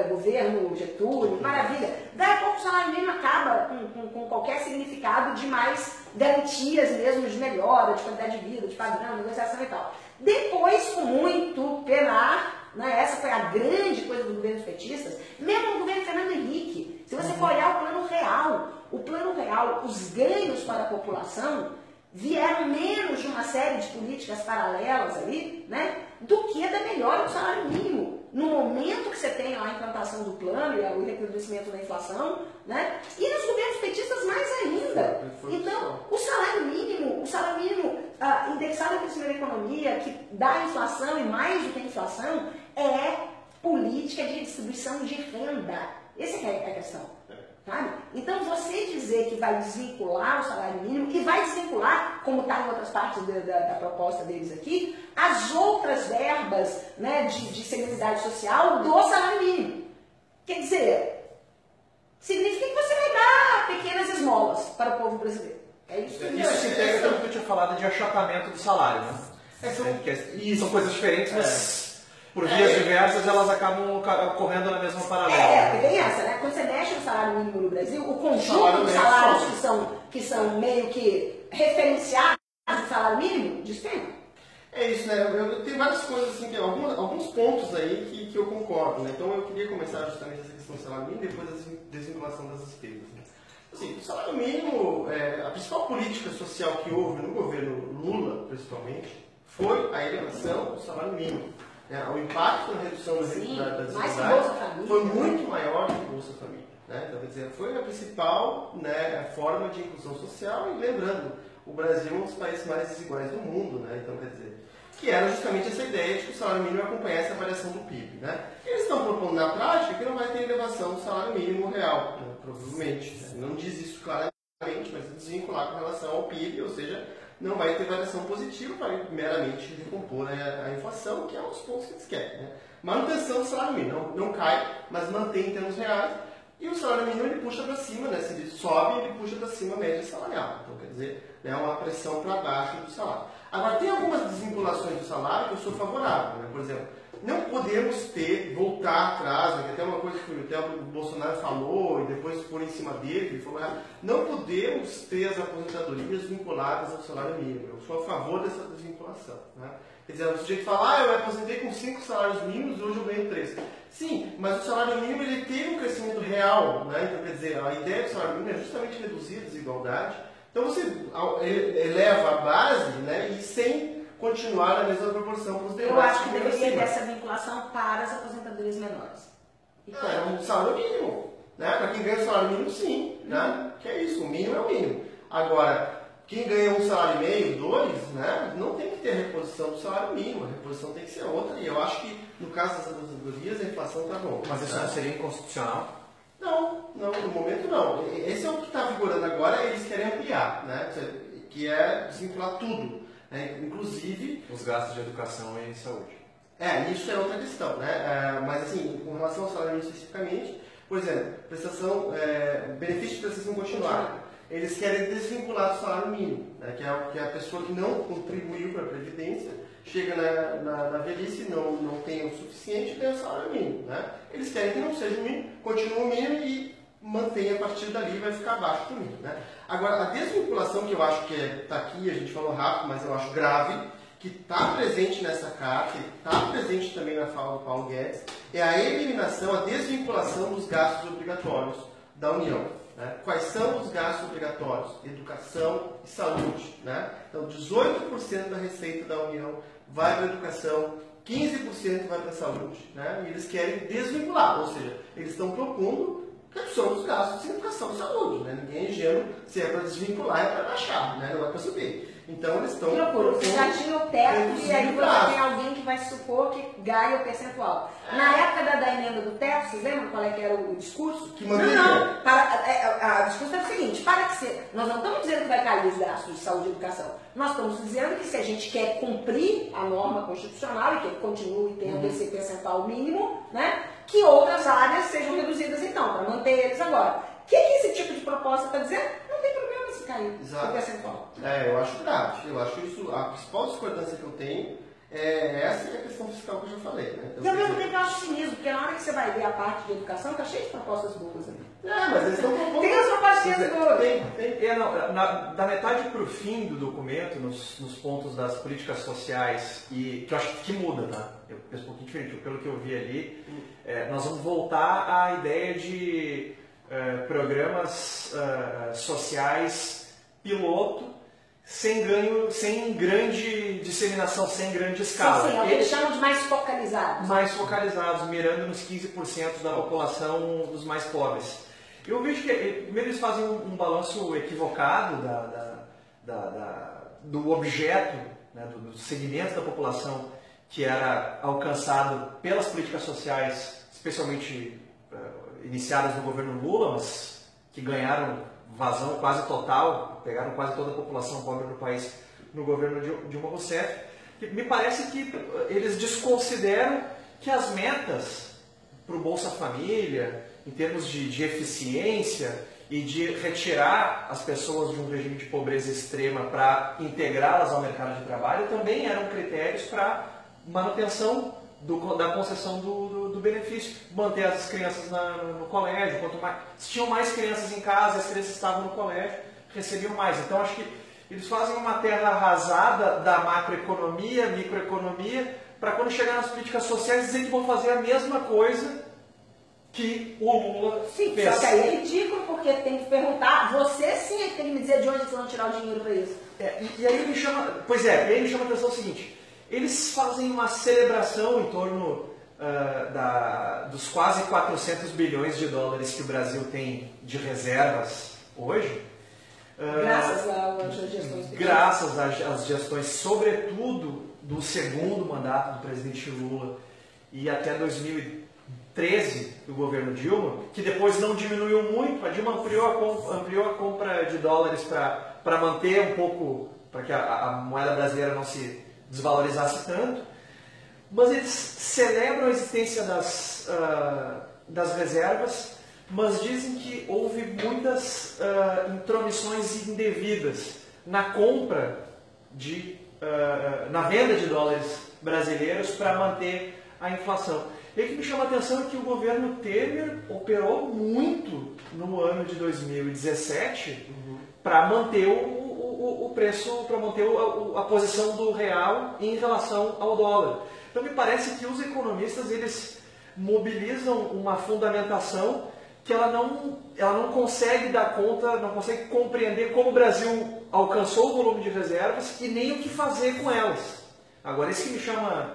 Governo Getúlio, maravilha. Daí a pouco o salário mínimo acaba com qualquer significado de mais garantias mesmo, de melhora, de qualidade de vida, de padrão, negociação e tal. Depois, com muito penar, né? Essa foi a grande coisa dos governos petistas, mesmo no governo Fernando Henrique, se você for olhar o plano real, os ganhos para a população vieram menos de uma série de políticas paralelas ali, né, do que da melhora do salário mínimo. No momento que você tem lá a implantação do plano e o recrudescimento da inflação, né, e nos governos petistas mais ainda. Então, o salário mínimo indexado ao crescimento da economia, que dá a inflação e mais do que a inflação, é política de distribuição de renda. Essa é a questão. Sabe? Então, você dizer que vai desvincular o salário mínimo, e vai desvincular, como está em outras partes da proposta deles aqui, as outras verbas, né, de seguridade social do salário mínimo. Quer dizer, significa que você vai dar pequenas esmolas para o povo brasileiro. É isso que isso se integra com o que eu tinha falado de achatamento do salário, né? São coisas diferentes, mas por vias diversas elas acabam correndo na mesma paralela. Tem essa, né? Quando você mexe no salário mínimo no Brasil, o conjunto de salários que são meio que referenciados do salário mínimo despenca. É isso, né? Eu tenho várias coisas, assim, alguns pontos aí que eu concordo, né? Então eu queria começar justamente essa questão do salário mínimo e depois a desvinculação das despesas. Né? Assim, o salário mínimo, a principal política social que houve no governo Lula, principalmente, foi a elevação do salário mínimo. O impacto na redução da desigualdade foi muito maior do que o Bolsa Família. Né? Então, quer dizer, foi a principal, né, forma de inclusão social, e lembrando, o Brasil é um dos países mais desiguais do mundo, né? Então, quer dizer, que era justamente essa ideia de que o salário mínimo acompanhasse a variação do PIB. Né? Eles estão propondo na prática que não vai ter elevação do salário mínimo real, né? Provavelmente. Né? Não diz isso claramente, mas desvincular com relação ao PIB, ou seja, não vai ter variação positiva, vai meramente recompor a inflação, que é um dos pontos que eles querem. Né? Manutenção do salário mínimo, não cai, mas mantém em termos reais, e o salário mínimo ele puxa para cima, né? Se ele sobe, ele puxa para cima a média salarial. Então, quer dizer, é uma pressão para baixo do salário. Agora, tem algumas desvinculações do salário que eu sou favorável. Né? Por exemplo, não podemos voltar atrás, né? Que até uma coisa que até o Bolsonaro falou, e depois por em cima dele, ele falou, não podemos ter as aposentadorias vinculadas ao salário mínimo. Eu sou a favor dessa desvinculação. Né? Quer dizer, o sujeito fala, eu me aposentei com 5 salários mínimos e hoje eu ganho 3. Sim, mas o salário mínimo ele teve um crescimento real. Né? Então, quer dizer, a ideia do salário mínimo é justamente reduzir a desigualdade. Então, você eleva a base, né, e sem continuar na mesma proporção para os demais. Eu acho que deveria ter essa vinculação para as aposentadorias menores. É um salário mínimo. Né? Para quem ganha o salário mínimo, sim. Né? Que é isso, o mínimo é o mínimo. Agora, quem ganha um salário e meio, 2, né, não tem que ter a reposição do salário mínimo. A reposição tem que ser outra. E eu acho que, no caso das aposentadorias, a inflação está bom. Mas isso não seria inconstitucional? Não, no momento não. Esse é o que está vigorando agora, eles querem ampliar, né? Que é desvincular tudo. Né? Inclusive os gastos de educação e saúde. Isso é outra questão, né? Mas assim, com relação ao salário mínimo especificamente, por exemplo, benefício de prestação continuada. Eles querem desvincular do salário mínimo, né? que é a pessoa que não contribuiu para a Previdência, chega na velhice, não tem o suficiente e ganha o salário mínimo. Né? Eles querem que não seja o mínimo, continue o mínimo e mantenha a partir dali, vai ficar abaixo do mínimo. Né? Agora, a desvinculação que eu acho que está aqui, a gente falou rápido, mas eu acho grave, que está presente nessa carta, está presente também na fala do Paulo Guedes, é a eliminação, a desvinculação dos gastos obrigatórios da União. Né? Quais são os gastos obrigatórios? Educação e saúde. Né? Então, 18% da receita da União vai para a educação, 15% vai para a saúde. Né? E eles querem desvincular, ou seja, eles estão propondo redução dos gastos de educação e saúde. Né? Ninguém é ingênuo, se é para desvincular, é para baixar, né? Não é para subir. Então, eles estão... Você já tinha o teto e aí você tem alguém que vai supor que ganha o percentual. Na época da emenda do teto, vocês lembram qual é que era o discurso? Que mandaria. Não. a discussão é o seguinte, nós não estamos dizendo que vai cair os gastos de saúde e educação, nós estamos dizendo que se a gente quer cumprir a norma constitucional e que continue tendo esse percentual mínimo, né, que outras áreas sejam reduzidas então, para manter eles agora. O que esse tipo de proposta está dizendo? Não tem problema se cair o percentual. Eu acho grave. Eu acho que isso, a principal discordância que eu tenho é essa e a questão fiscal que eu já falei. Né? Então, e ao mesmo tempo eu acho cinismo, porque na hora que você vai ver a parte de educação, está cheio de propostas boas ali. Mas eles estão propondo. Tem as propostas boas. Tem. Da metade para o fim do documento, nos pontos das políticas sociais, e que eu acho que muda, tá? Eu penso um pouquinho diferente, pelo que eu vi ali, nós vamos voltar à ideia de programas sociais piloto, sem grande disseminação, sem grande escala. Sim, é o que eles chamam de mais focalizados. Mais focalizados, mirando nos 15% da população dos mais pobres. Eu vejo que, primeiro, eles fazem um balanço equivocado do objeto, né, do segmento da população que era alcançado pelas políticas sociais, especialmente iniciadas no governo Lula, mas que ganharam vazão quase total, pegaram quase toda a população pobre do país no governo Dilma Rousseff. Me parece que eles desconsideram que as metas para o Bolsa Família, em termos de eficiência e de retirar as pessoas de um regime de pobreza extrema para integrá-las ao mercado de trabalho, também eram critérios para manutenção da concessão do benefício, manter as crianças no colégio, se tinham mais crianças em casa, as crianças estavam no colégio, recebiam mais. Então acho que eles fazem uma terra arrasada da macroeconomia, microeconomia, para quando chegar nas políticas sociais dizer que vão fazer a mesma coisa que o Lula fez. Só que aí é ridículo, porque tem que perguntar, você sim é que tem que me dizer de onde vocês vão tirar o dinheiro para isso. E aí me chama a atenção o seguinte, eles fazem uma celebração em torno dos quase 400 bilhões de dólares que o Brasil tem de reservas hoje. Graças às gestões. Graças às gestões, sobretudo do segundo mandato do presidente Lula e até 2013 do governo Dilma, que depois não diminuiu muito. A Dilma ampliou a compra de dólares para manter um pouco, para que a moeda brasileira não se desvalorizasse tanto, mas eles celebram a existência das reservas, mas dizem que houve muitas intromissões indevidas na compra na venda de dólares brasileiros para manter a inflação. E o que me chama a atenção é que o governo Temer operou muito no ano de 2017 para manter o preço, para manter a posição do real em relação ao dólar. Então me parece que os economistas eles mobilizam uma fundamentação que ela não consegue dar conta, não consegue compreender como o Brasil alcançou o volume de reservas e nem o que fazer com elas. Agora, isso que me chama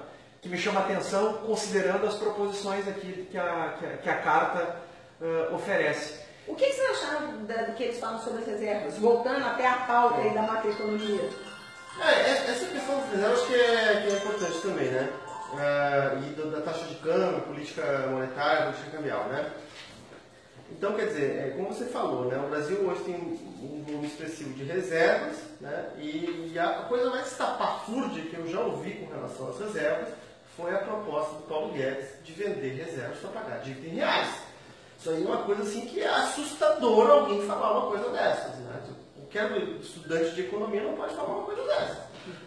a atenção, considerando as proposições aqui que a carta oferece. O que vocês acharam do que eles falam sobre as reservas? Voltando até a pauta aí da macroeconomia. Essa questão das reservas acho que é importante também, né? E da taxa de câmbio, política monetária, política cambial, né? Então, quer dizer, como você falou, né? O Brasil hoje tem um volume expressivo de reservas, né? E a coisa mais estapafúrdia que eu já ouvi com relação às reservas foi a proposta do Paulo Guedes de vender reservas para pagar dívida em reais. Isso aí é uma coisa assim que é assustador alguém falar uma coisa dessas, né? Qualquer estudante de economia não pode falar uma coisa dessas.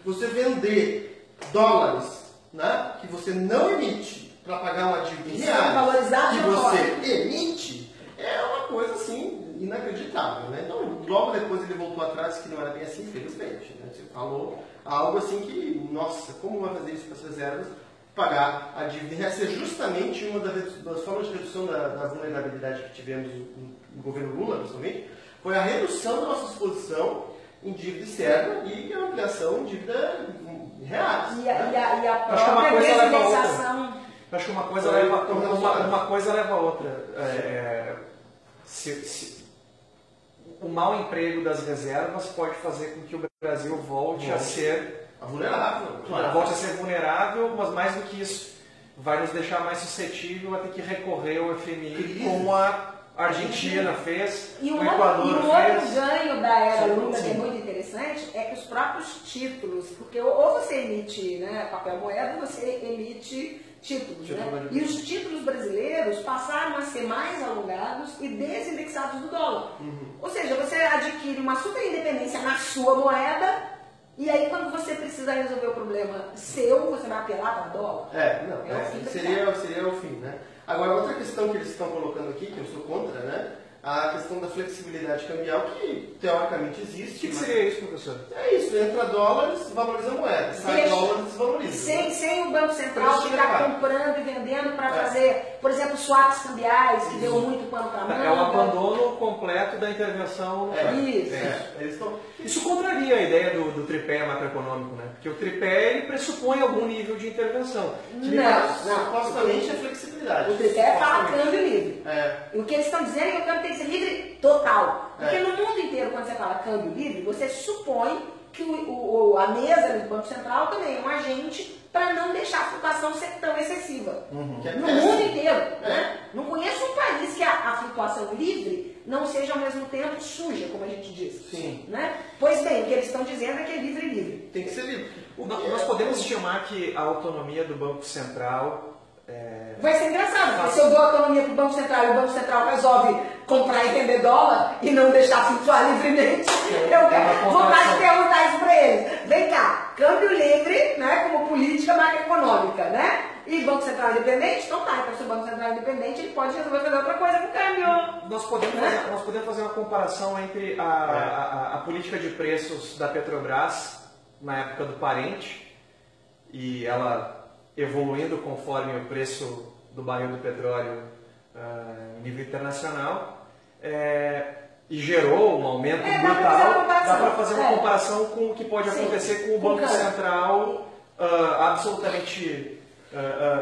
Você vender dólares, né, que você não emite para pagar uma dívida em reais, que você emite, é uma coisa assim inacreditável, né? Então, logo depois ele voltou atrás que não era bem assim, infelizmente, né? Você falou algo assim que, nossa, como vai fazer isso com as reservas? Pagar a dívida em reais é justamente uma das formas de redução da vulnerabilidade que tivemos no governo Lula, principalmente, foi a redução da nossa exposição em dívida externa e a ampliação em dívida em reais. E a própria desindexação. Acho que uma coisa leva a outra. O mau emprego das reservas pode fazer com que o Brasil volte a ser vulnerável, mas mais do que isso, vai nos deixar mais suscetível a ter que recorrer ao FMI com a A Argentina fez, E o um Equador outro fez. ganho da era Sim, Lula, que é sim. muito interessante, é que os próprios títulos, porque ou você emite, né, papel moeda, ou você emite títulos, né? E os títulos brasileiros passaram a ser mais alongados e desindexados do dólar. Ou seja, você adquire uma super independência na sua moeda, e aí quando você precisa resolver o problema seu, você vai apelar para o dólar. Seria o fim, né? Agora, outra questão que eles estão colocando aqui, que eu sou contra, né? A questão da flexibilidade cambial, que teoricamente existe. O que seria isso, professor? É isso, entra dólares, valoriza a moeda. Sai dólares, desvaloriza. Sem o Banco Central ficar comprando e vendendo para fazer, por exemplo, swaps cambiais, que deu muito pano para manga. É o abandono completo da intervenção. Isso contraria a ideia do tripé macroeconômico, né? Porque o tripé ele pressupõe algum nível de intervenção. Supostamente é flexibilidade. O tripé fala câmbio livre. E o que eles estão dizendo é que o câmbio tem que ser livre total. Porque no mundo inteiro, quando você fala câmbio livre, você supõe que a mesa do Banco Central também é um agente para não deixar a flutuação ser tão excessiva. No mundo inteiro. Né? Não conheço um país que a flutuação livre não seja ao mesmo tempo suja, como a gente diz. Sim. Né? Pois bem, o que eles estão dizendo é que é livre. Tem que ser livre. Nós podemos estimar que a autonomia do Banco Central... Vai ser engraçado, porque se eu dou autonomia para o Banco Central e o Banco Central resolve comprar e vender dólar e não deixar flutuar livremente, eu quero vontade de perguntar isso para eles. Vem cá, câmbio livre, né, como política macroeconômica, né? E Banco Central independente? Então tá, então se o Banco Central é independente, ele pode resolver fazer outra coisa com o câmbio. Nós podemos fazer uma comparação entre a política de preços da Petrobras na época do parente e ela evoluindo conforme o preço do barril do petróleo em nível internacional e gerou um aumento brutal. Dá para fazer uma comparação com o que pode acontecer com o Banco Central absolutamente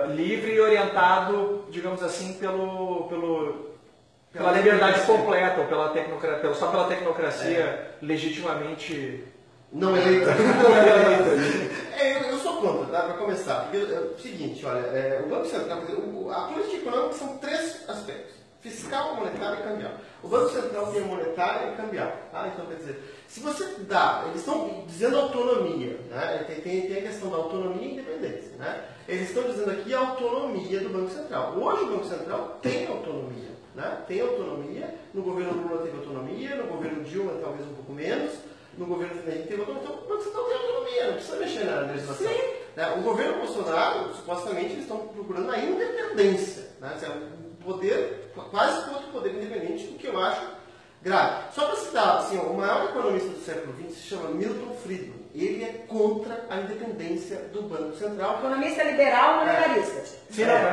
livre e orientado, digamos assim, pela liberdade completa, ou só pela tecnocracia legitimamente não eleita. Eu sou contra, tá? Para começar. O seguinte, olha, o Banco Central, a política econômica são três aspectos: fiscal, monetário e cambial. O Banco Central tem monetário e cambial. Tá? Então, quer dizer, se você dá, eles estão dizendo autonomia, né? Tem a questão da autonomia e independência. Né? Eles estão dizendo aqui a autonomia do Banco Central. Hoje o Banco Central tem autonomia. Né? Tem autonomia, no governo Lula teve autonomia, no governo Dilma talvez um pouco menos. No governo Henrique teve autonomia, então o Banco Central tem autonomia, não precisa mexer na legislação. Né? O governo Bolsonaro, supostamente, eles estão procurando a independência. Né? Um poder, quase que outro poder independente, o que eu acho grave. Só para citar, assim, o maior economista do século XX se chama Milton Friedman. Ele é contra a independência do Banco Central. Economista liberal monetarista.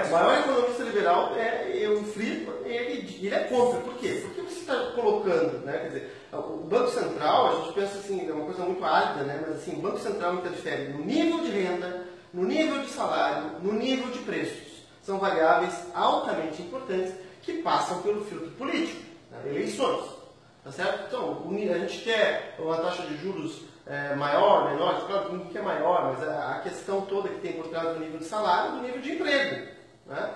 O maior economista liberal é o Friedman, ele é contra. Por quê? Porque você está colocando, né, quer dizer, o Banco Central, a gente pensa assim, é uma coisa muito árida, né, mas assim, o Banco Central interfere no nível de renda, no nível de salário, no nível de preços. São variáveis altamente importantes que passam pelo filtro político, né, eleições. Tá certo? Então, a gente quer uma taxa de juros maior, menor, claro que ninguém quer maior, mas a questão toda que tem por trás do nível de salário e do nível de emprego. Né?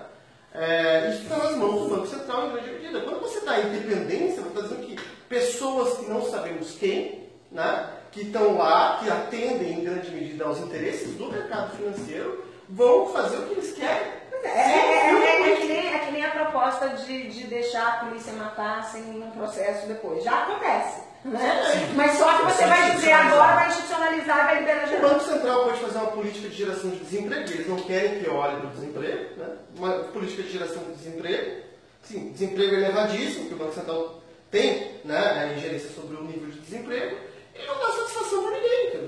Isso está nas mãos do Banco Central em grande medida. Quando você dá independência, você está dizendo que pessoas que não sabemos quem, né, que estão lá, que atendem em grande medida aos interesses do mercado financeiro, vão fazer o que eles querem. É que nem a proposta de deixar a polícia matar sem um processo depois. Já acontece. Né? Mas só que você vai dizer agora, vai institucionalizar e vai liberar geral. O Banco Central pode fazer uma política de geração de desemprego, eles não querem que olhe para o desemprego, né? Uma política de geração de desemprego. Sim, desemprego elevadíssimo, que o Banco Central tem, né, a ingerência sobre o nível de desemprego, e não dá satisfação para ninguém. Cara.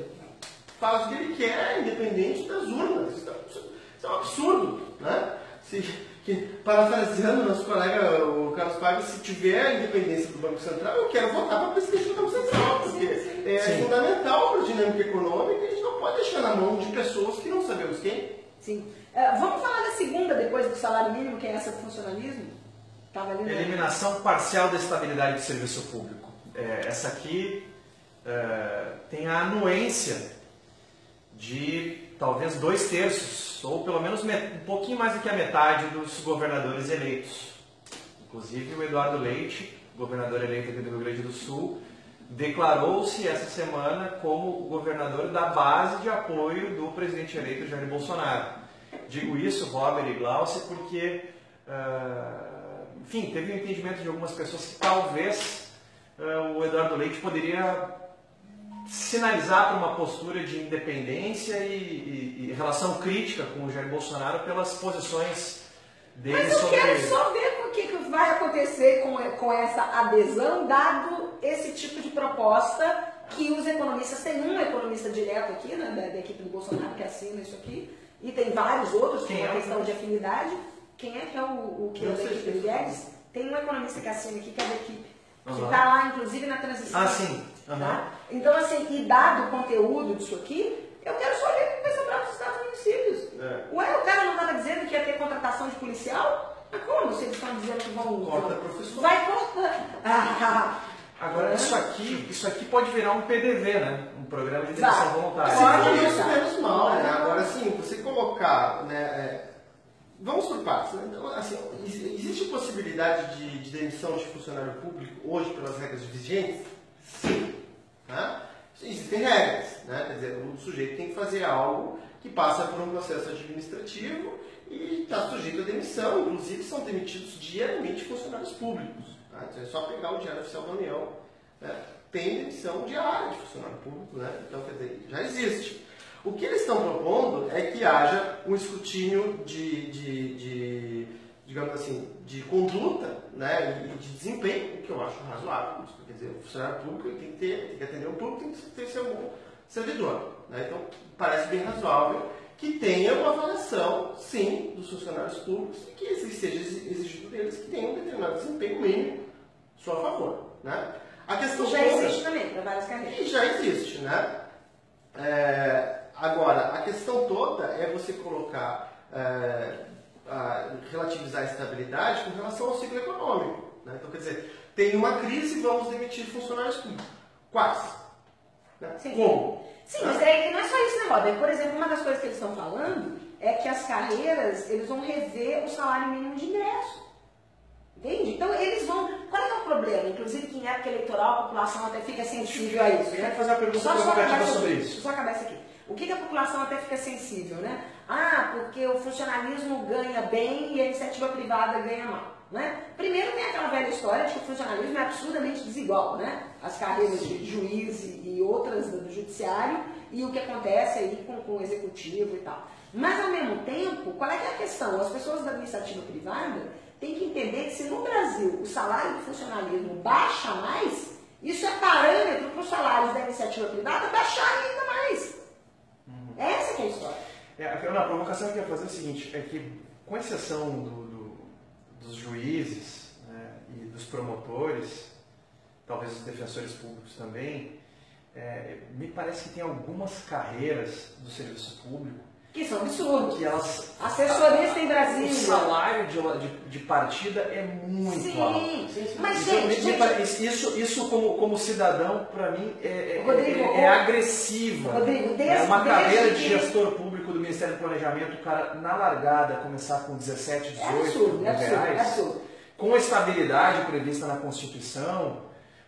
Faz o que ele quer, independente das urnas. Isso é um absurdo. Né? Parafraseando nosso colega o Carlos Paiva, se tiver a independência do Banco Central, eu quero votar para presidente do Banco Central, porque é fundamental para a dinâmica econômica e a gente não pode deixar na mão de pessoas que não sabemos quem. Sim. Vamos falar da segunda, depois do salário mínimo, que é essa do funcionalismo? Eliminação parcial da estabilidade do serviço público. Essa aqui tem a anuência de talvez 2/3, ou pelo menos um pouquinho mais do que a metade dos governadores eleitos. Inclusive o Eduardo Leite, governador eleito aqui do Rio Grande do Sul, declarou-se essa semana como governador da base de apoio do presidente eleito Jair Bolsonaro. Digo isso, Robert e Glaucia, porque, enfim, teve um entendimento de algumas pessoas que talvez o Eduardo Leite poderia sinalizar para uma postura de independência e relação crítica com o Jair Bolsonaro pelas posições dele sobre... Mas eu quero só ver o que vai acontecer com essa adesão, dado esse tipo de proposta que os economistas, tem um economista direto aqui, né, da equipe do Bolsonaro, que assina isso aqui, e tem vários outros, com uma questão de afinidade. Quem é que é o que é da equipe do Guedes? Tem um economista que assina aqui, que é da equipe, que está lá, inclusive, na transição. Ah, sim. Tá? Então, assim, e dado o conteúdo disso aqui, eu quero só ver como vai sobrar os estados e municípios. Ué, o cara não estava dizendo que ia ter contratação de policial? Mas como? Se eles estão dizendo que vão... Corta professor. Vai cortar. Agora, isso aqui pode virar um PDV, né? Um programa de demissão voluntária. Pode, isso menos mal, né? Agora, assim, você colocar, né, vamos por partes, né? Então, assim, existe possibilidade de demissão de funcionário público hoje pelas regras vigentes? Sim. Tá? Existem regras, né? Quer dizer, o sujeito tem que fazer algo que passa por um processo administrativo e está sujeito à demissão. Inclusive, são demitidos diariamente funcionários públicos. Tá? Então, é só pegar o Diário Oficial da União, né? Tem demissão diária de funcionário público, né? Então, quer dizer, já existe. O que eles estão propondo é que haja um escrutínio digamos assim, de conduta, né, e de desempenho, o que eu acho razoável. Quer dizer, o funcionário público tem que atender o público, tem que ser um bom servidor. Né? Então, parece bem razoável que tenha uma avaliação, sim, dos funcionários públicos e que seja exigido deles que tenham um determinado desempenho mínimo a seu favor. Né? A questão já existe também, para várias carreiras. E já existe, né? Agora, a questão toda é você colocar, relativizar a estabilidade com relação ao ciclo econômico. Né? Então, quer dizer, tem uma crise e vamos demitir funcionários públicos. Quais? Né? Sim. Como? Sim, mas não é só isso, né, Roberto? Por exemplo, uma das coisas que eles estão falando é que as carreiras, eles vão rever o salário mínimo de ingresso. Entende? Então, eles vão... Qual é o problema? Inclusive, que em época eleitoral, a população até fica sensível a isso. Eu quero fazer uma pergunta provocativa sobre isso. Deixa eu só acabar isso aqui. O que a população até fica sensível, né? Ah, porque o funcionalismo ganha bem e a iniciativa privada ganha mal. Né? Primeiro tem aquela velha história de que o funcionalismo é absurdamente desigual, né? As carreiras de juiz e outras do judiciário e o que acontece aí com o executivo e tal. Mas, ao mesmo tempo, qual é que é a questão? As pessoas da iniciativa privada têm que entender que se no Brasil o salário do funcionalismo baixa mais, isso é parâmetro para os salários da iniciativa privada baixarem ainda mais. Essa que é a história. A provocação que eu ia fazer é o seguinte, é que, com exceção dos juízes, né, e dos promotores, talvez os defensores públicos também, me parece que tem algumas carreiras do serviço público que são absurdos. Que elas, assessorista em Brasília. O salário de partida é muito alto. Sim. Mas, isso como cidadão, para mim, Rodrigo, é agressivo. Rodrigo, uma carreira de gestor público do Ministério do Planejamento, o cara, na largada, começar com 17, 18 mil reais, com a estabilidade prevista na Constituição,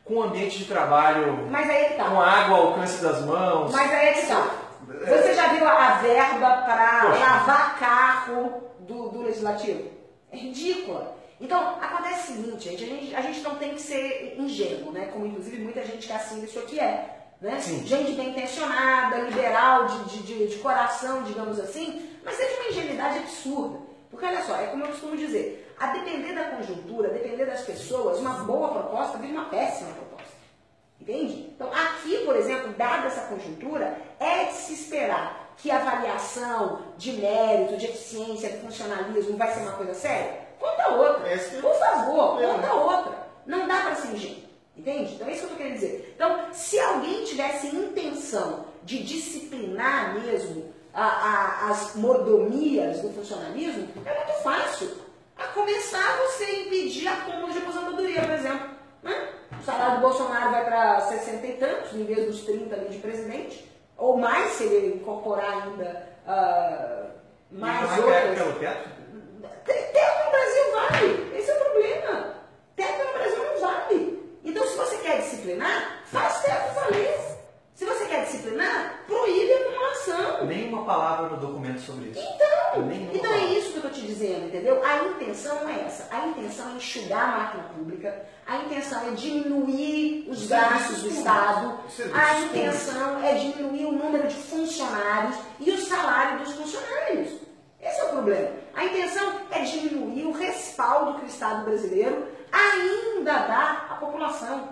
com ambiente de trabalho, mas aí é que tá. Com água ao alcance das mãos. Mas aí é que tá. Você já viu a verba para lavar carro do Legislativo? É ridícula. Então, acontece o seguinte, gente, a gente não tem que ser ingênuo, né? Como inclusive muita gente que assina isso aqui é. Né? Gente bem intencionada, liberal, de coração, digamos assim, mas é de uma ingenuidade absurda. Porque olha só, é como eu costumo dizer, a depender da conjuntura, a depender das pessoas, uma boa proposta vira uma péssima proposta. Entende? Então, aqui, por exemplo, dada essa conjuntura, é de se esperar que a avaliação de mérito, de eficiência, de funcionalismo vai ser uma coisa séria? Conta outra. Por favor, conta outra. Não dá para ser ingênuo. Entende? Então, é isso que eu estou querendo dizer. Então, se alguém tivesse intenção de disciplinar mesmo as mordomias do funcionalismo, é muito fácil. A começar, você impedir acúmulo de aposentadoria, por exemplo. Né? O salário do Bolsonaro vai para 60 e tantos, em vez dos 30 ali de presidente, ou mais, se ele incorporar ainda mais outras. Pelo teto? Teto no Brasil vai, esse é o problema. Teto no Brasil não vale. Então, se você quer disciplinar, faz teto valer. Se você quer disciplinar, proíbe a acumulação. Nenhuma palavra no documento sobre isso. Então é isso que eu estou te dizendo, entendeu? A intenção não é essa. A intenção é enxugar a máquina pública, a intenção é diminuir os gastos do Estado, a intenção é diminuir o número de funcionários e o salário dos funcionários. Esse é o problema. A intenção é diminuir o respaldo que o Estado brasileiro ainda dá à população.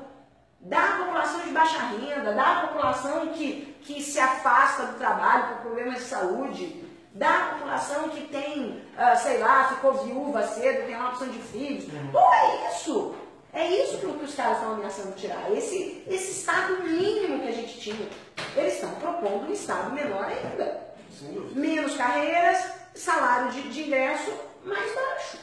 Dá à população de baixa renda, dá à população que se afasta do trabalho por problemas de saúde, dá à população que tem, sei lá, ficou viúva cedo, tem uma opção de filhos. Pô, é isso! É isso que os caras estão ameaçando tirar. Esse Estado mínimo que a gente tinha. Eles estão propondo um Estado menor ainda. Menos carreiras, salário de ingresso mais baixo.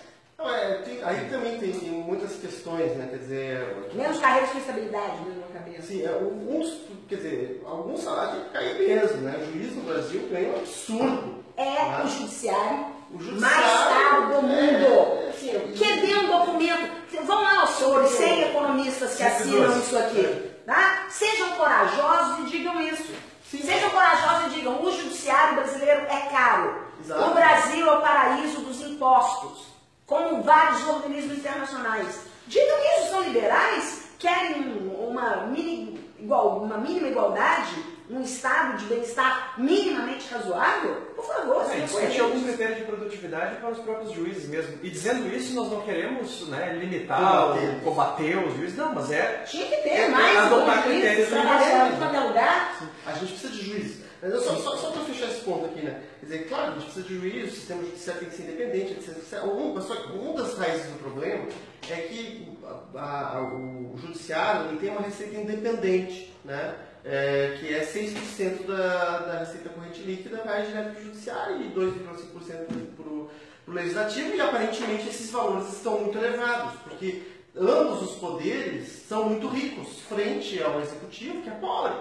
Aí também tem muitas questões, né? Quer dizer... Menos carreiras com estabilidade, né, na cabeça. Sim, alguns salários têm que cair mesmo, né? O juiz no Brasil ganha um absurdo. O judiciário mais caro do mundo. Que dê um documento. Vão lá, os senhores, 100 economistas que assinam isso aqui. Tá? Sejam corajosos e digam isso. Sim. Sejam corajosos e digam, o judiciário brasileiro é caro. Exato. O Brasil é o paraíso dos impostos, como vários organismos internacionais. Digam isso, são liberais, querem uma mínima igualdade, um estado de bem-estar minimamente razoável? Por favor, discutir alguns critérios de produtividade para os próprios juízes mesmo. E dizendo isso, nós não queremos, né, limitar ou combater os juízes, não, mas tinha que ter mais adotar critérios trabalhando em qualquer lugar. A gente precisa de juízes. Mas só para fechar esse ponto aqui, né? Quer dizer, claro, a gente precisa de juízes, o sistema judiciário tem que ser independente, etc. Uma das raízes do problema é que o judiciário ele tem uma receita independente, né? Que é 6% da receita corrente líquida vai direto para o judiciário e 2,5% para o legislativo, e aparentemente esses valores estão muito elevados, porque ambos os poderes são muito ricos frente ao executivo, que é pobre.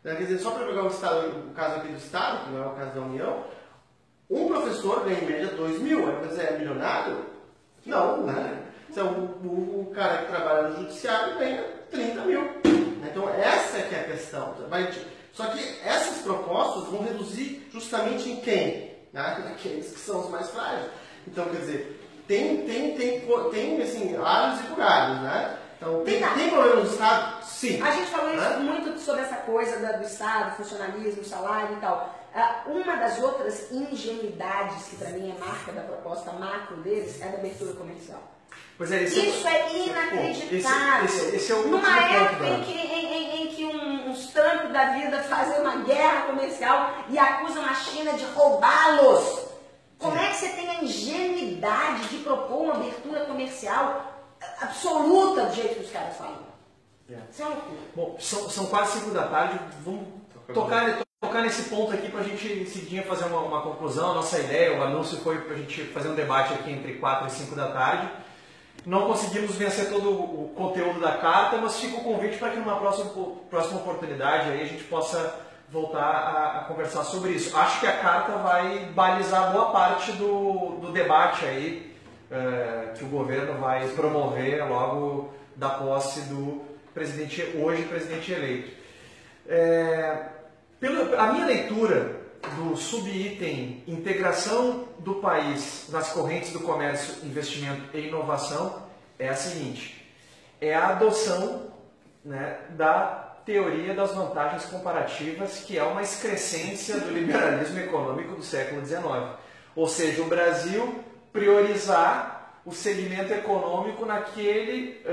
Quer dizer, só para pegar o caso aqui do Estado, que não é o caso da União, um professor ganha em média 2 mil, quer dizer, é milionário? Não, né? Então, o cara que trabalha no judiciário ganha 30 mil. Então, essa é que é a questão. Só que essas propostas vão reduzir justamente em quem? Naqueles que são os mais frágeis. Então, quer dizer, tem assim, alhos e bugalhos, né? Então, tem problema no Estado? Sim. A gente falou isso muito sobre essa coisa do Estado, funcionalismo, salário e tal. Uma das outras ingenuidades que para mim é marca da proposta macro deles é da abertura comercial. Pois é, isso é inacreditável. Esse é o numa época em que uns Trump da vida fazem uma guerra comercial e acusam a China de roubá-los. Como é que você tem a ingenuidade de propor uma abertura comercial absoluta do jeito que os caras falam? Isso é uma loucura. Bom, são quase 5 da tarde. Vamos tocar nesse ponto aqui para a gente seguidinha fazer uma conclusão. A nossa ideia, o anúncio foi para a gente fazer um debate aqui entre 4 e 5 da tarde. Não conseguimos vencer todo o conteúdo da carta, mas fica o convite para que numa próxima oportunidade aí a gente possa voltar a conversar sobre isso. Acho que a carta vai balizar boa parte do debate aí que o governo vai promover logo da posse do hoje presidente eleito. A minha leitura do subitem integração do país nas correntes do comércio, investimento e inovação é a seguinte: é a adoção, né, da teoria das vantagens comparativas, que é uma excrescência do liberalismo econômico do século XIX. Ou seja, o Brasil priorizar o segmento econômico naquele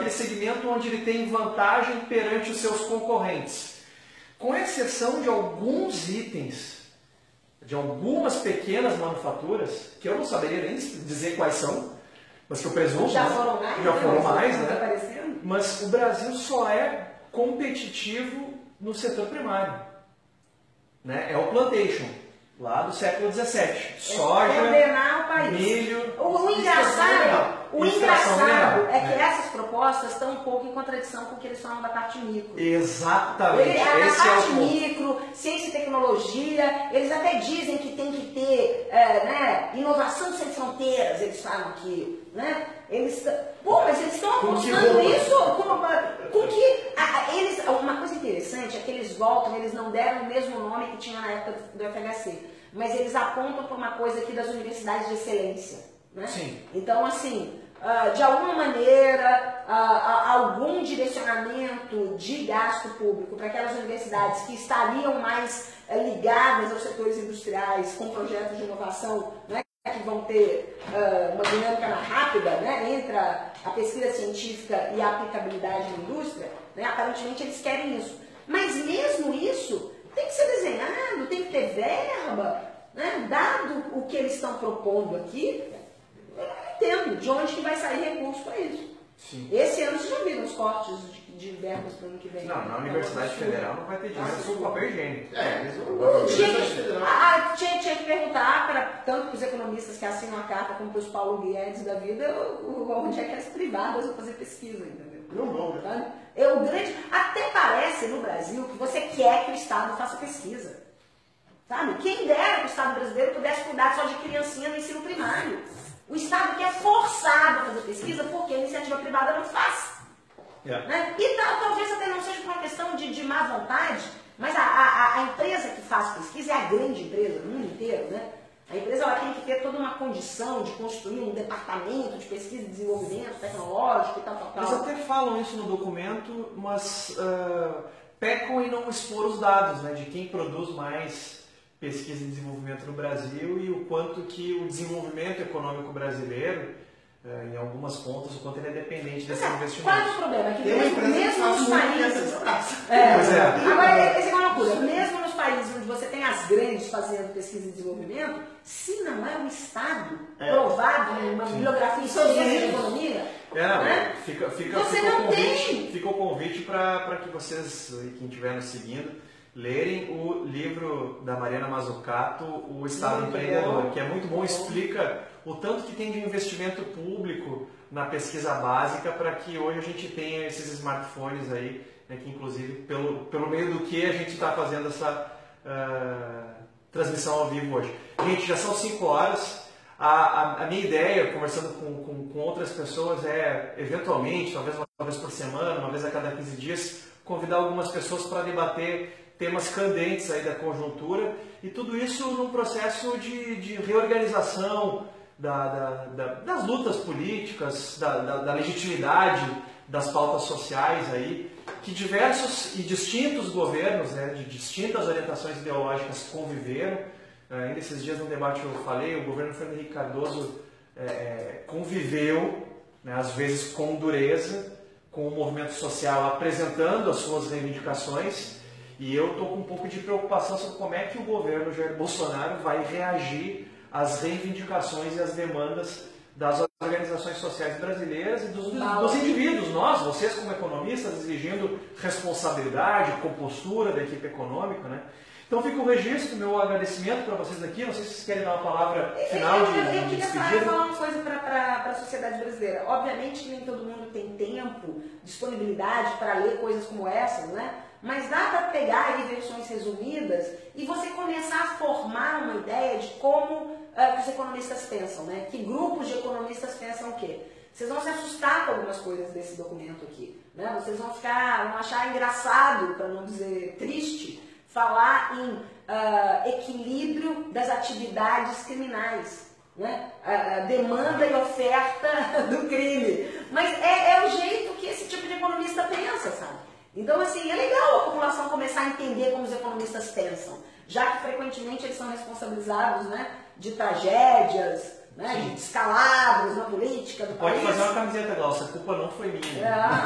segmento onde ele tem vantagem perante os seus concorrentes. Com exceção de alguns itens, de algumas pequenas manufaturas, que eu não saberia nem dizer quais são, mas que eu presumo já foram mais, né? Mas o Brasil só é competitivo no setor primário, né? É o plantation, lá do século XVII. Soja, milho... O engraçado é que essas propostas propostas estão um pouco em contradição com o que eles falam da parte micro. Exatamente. Na parte micro, ciência e tecnologia, eles até dizem que tem que ter inovação sem fronteiras, eles falam aqui. Né? Mas eles estão apostando isso com que uma coisa interessante é que eles voltam, eles não deram o mesmo nome que tinha na época do FHC, mas eles apontam para uma coisa aqui das universidades de excelência. Né? Sim. Então, assim, de alguma maneira, algum direcionamento de gasto público para aquelas universidades que estariam mais ligadas aos setores industriais com projetos de inovação, né, que vão ter uma dinâmica mais rápida, né, entre a pesquisa científica e a aplicabilidade na indústria, né, aparentemente eles querem isso. Mas mesmo isso tem que ser desenhado, tem que ter verba, né, dado o que eles estão propondo aqui. Eu não entendo de onde que vai sair recurso para isso. Sim. Esse ano vocês já viram os cortes de verbas para o ano que vem. Não, na Universidade Federal não vai ter dinheiro sobre papel higiênico. Tinha que perguntar tanto para os economistas que assinam a carta como para os Paulo Guedes da vida, onde é que as privadas vão fazer pesquisa, entendeu? Não vão, né? Até parece no Brasil que você quer que o Estado faça pesquisa. Sabe? Quem dera que o Estado brasileiro pudesse cuidar só de criancinha no ensino primário. O Estado que é forçado a fazer pesquisa porque a iniciativa privada não faz. Yeah. Né? E talvez até não seja por uma questão de má vontade, mas a empresa que faz pesquisa é a grande empresa no mundo inteiro. Né? A empresa ela tem que ter toda uma condição de construir um departamento de pesquisa e desenvolvimento tecnológico e tal. Eles até falam isso no documento, mas pecam em não expor os dados, né, de quem produz mais pesquisa e desenvolvimento no Brasil e o quanto que o desenvolvimento econômico brasileiro, em algumas pontas, o quanto ele é dependente desse investimento. Qual é o problema? É que mesmo nos países... Agora, essa é uma coisa. Mesmo nos países onde você tem as grandes fazendo pesquisa e desenvolvimento, se não é o Estado provado em uma bibliografia histórica de economia, né? Fica o convite para que vocês, quem estiver nos seguindo, lerem o livro da Mariana Mazzucato, O Estado Empreendedor, que é muito bom, explica o tanto que tem de investimento público na pesquisa básica para que hoje a gente tenha esses smartphones aí, né, que inclusive pelo meio do que a gente está fazendo essa transmissão ao vivo hoje. Gente, já são 5 horas. A minha ideia, conversando com outras pessoas, é eventualmente, talvez uma vez por semana, uma vez a cada 15 dias, convidar algumas pessoas para debater temas candentes aí da conjuntura e tudo isso num processo de reorganização das lutas políticas, da legitimidade das pautas sociais aí, que diversos e distintos governos, né, de distintas orientações ideológicas conviveram. Ainda esses dias no debate eu falei, o governo Fernando Henrique Cardoso conviveu, né, às vezes com dureza, com o movimento social apresentando as suas reivindicações. E eu estou com um pouco de preocupação sobre como é que o governo Jair Bolsonaro vai reagir às reivindicações e às demandas das organizações sociais brasileiras e dos indivíduos, nós, vocês como economistas, exigindo responsabilidade, compostura da equipe econômica, né? Então fica o registro, meu agradecimento para vocês aqui. Não sei se vocês querem dar uma palavra final de despedida. Eu queria falar uma coisa para a sociedade brasileira. Obviamente que nem todo mundo tem tempo, disponibilidade para ler coisas como essas, né? Mas dá para pegar aí versões resumidas e você começar a formar uma ideia de como que os economistas pensam, né? Que grupos de economistas pensam o quê? Vocês vão se assustar com algumas coisas desse documento aqui, né? Vocês vão achar engraçado, para não dizer triste, falar em equilíbrio das atividades criminais, né? Demanda e oferta do crime. Mas é o jeito que esse tipo de economista pensa, sabe? Então, assim, é legal a população começar a entender como os economistas pensam, já que frequentemente eles são responsabilizados, né, de tragédias, né, de descalabros na política do país. Pode fazer uma camiseta, Glaucia, a culpa não foi minha.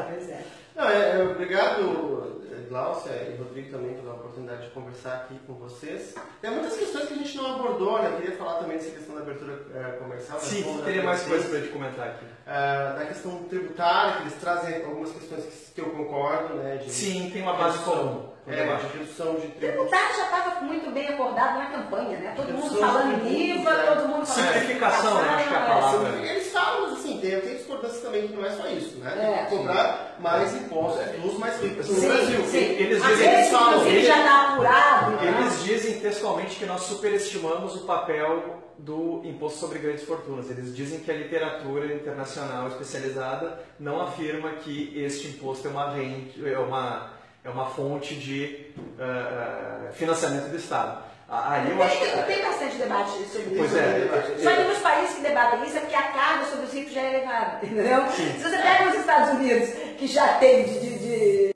Pois é. Não, obrigado, Glaucia e Rodrigo também pela oportunidade de conversar aqui com vocês. Tem muitas questões que a gente não abordou, né? Eu queria falar também dessa questão da abertura comercial. Sim, teria mais coisas para te comentar aqui. Da questão tributária, que eles trazem algumas questões que eu concordo, né? Sim, tem uma base comum. De redução de tributos. Tributário já estava muito bem acordado na campanha, né? Todo mundo falando em IVA, todo mundo falando... Simplificação, né? Acho que é a palavra. Eles falam assim, entendo, tem discordância também que não é só isso, né? Tem que cobrar mais impostos dos mais ricos no Sim, Brasil. sim. Eles Às dizem, vezes, falam, inclusive, já está apurado. Né? eles dizem textualmente que nós superestimamos o papel do imposto sobre grandes fortunas. Eles dizem que a literatura internacional especializada não afirma que este imposto é uma fonte de financiamento do Estado. Aí eu acho que... Tem bastante debate sobre Pois isso. é. Só que nos países que debatem isso é porque a carga sobre os ricos já é elevada, entendeu? Se você pega os Estados Unidos, que já tem de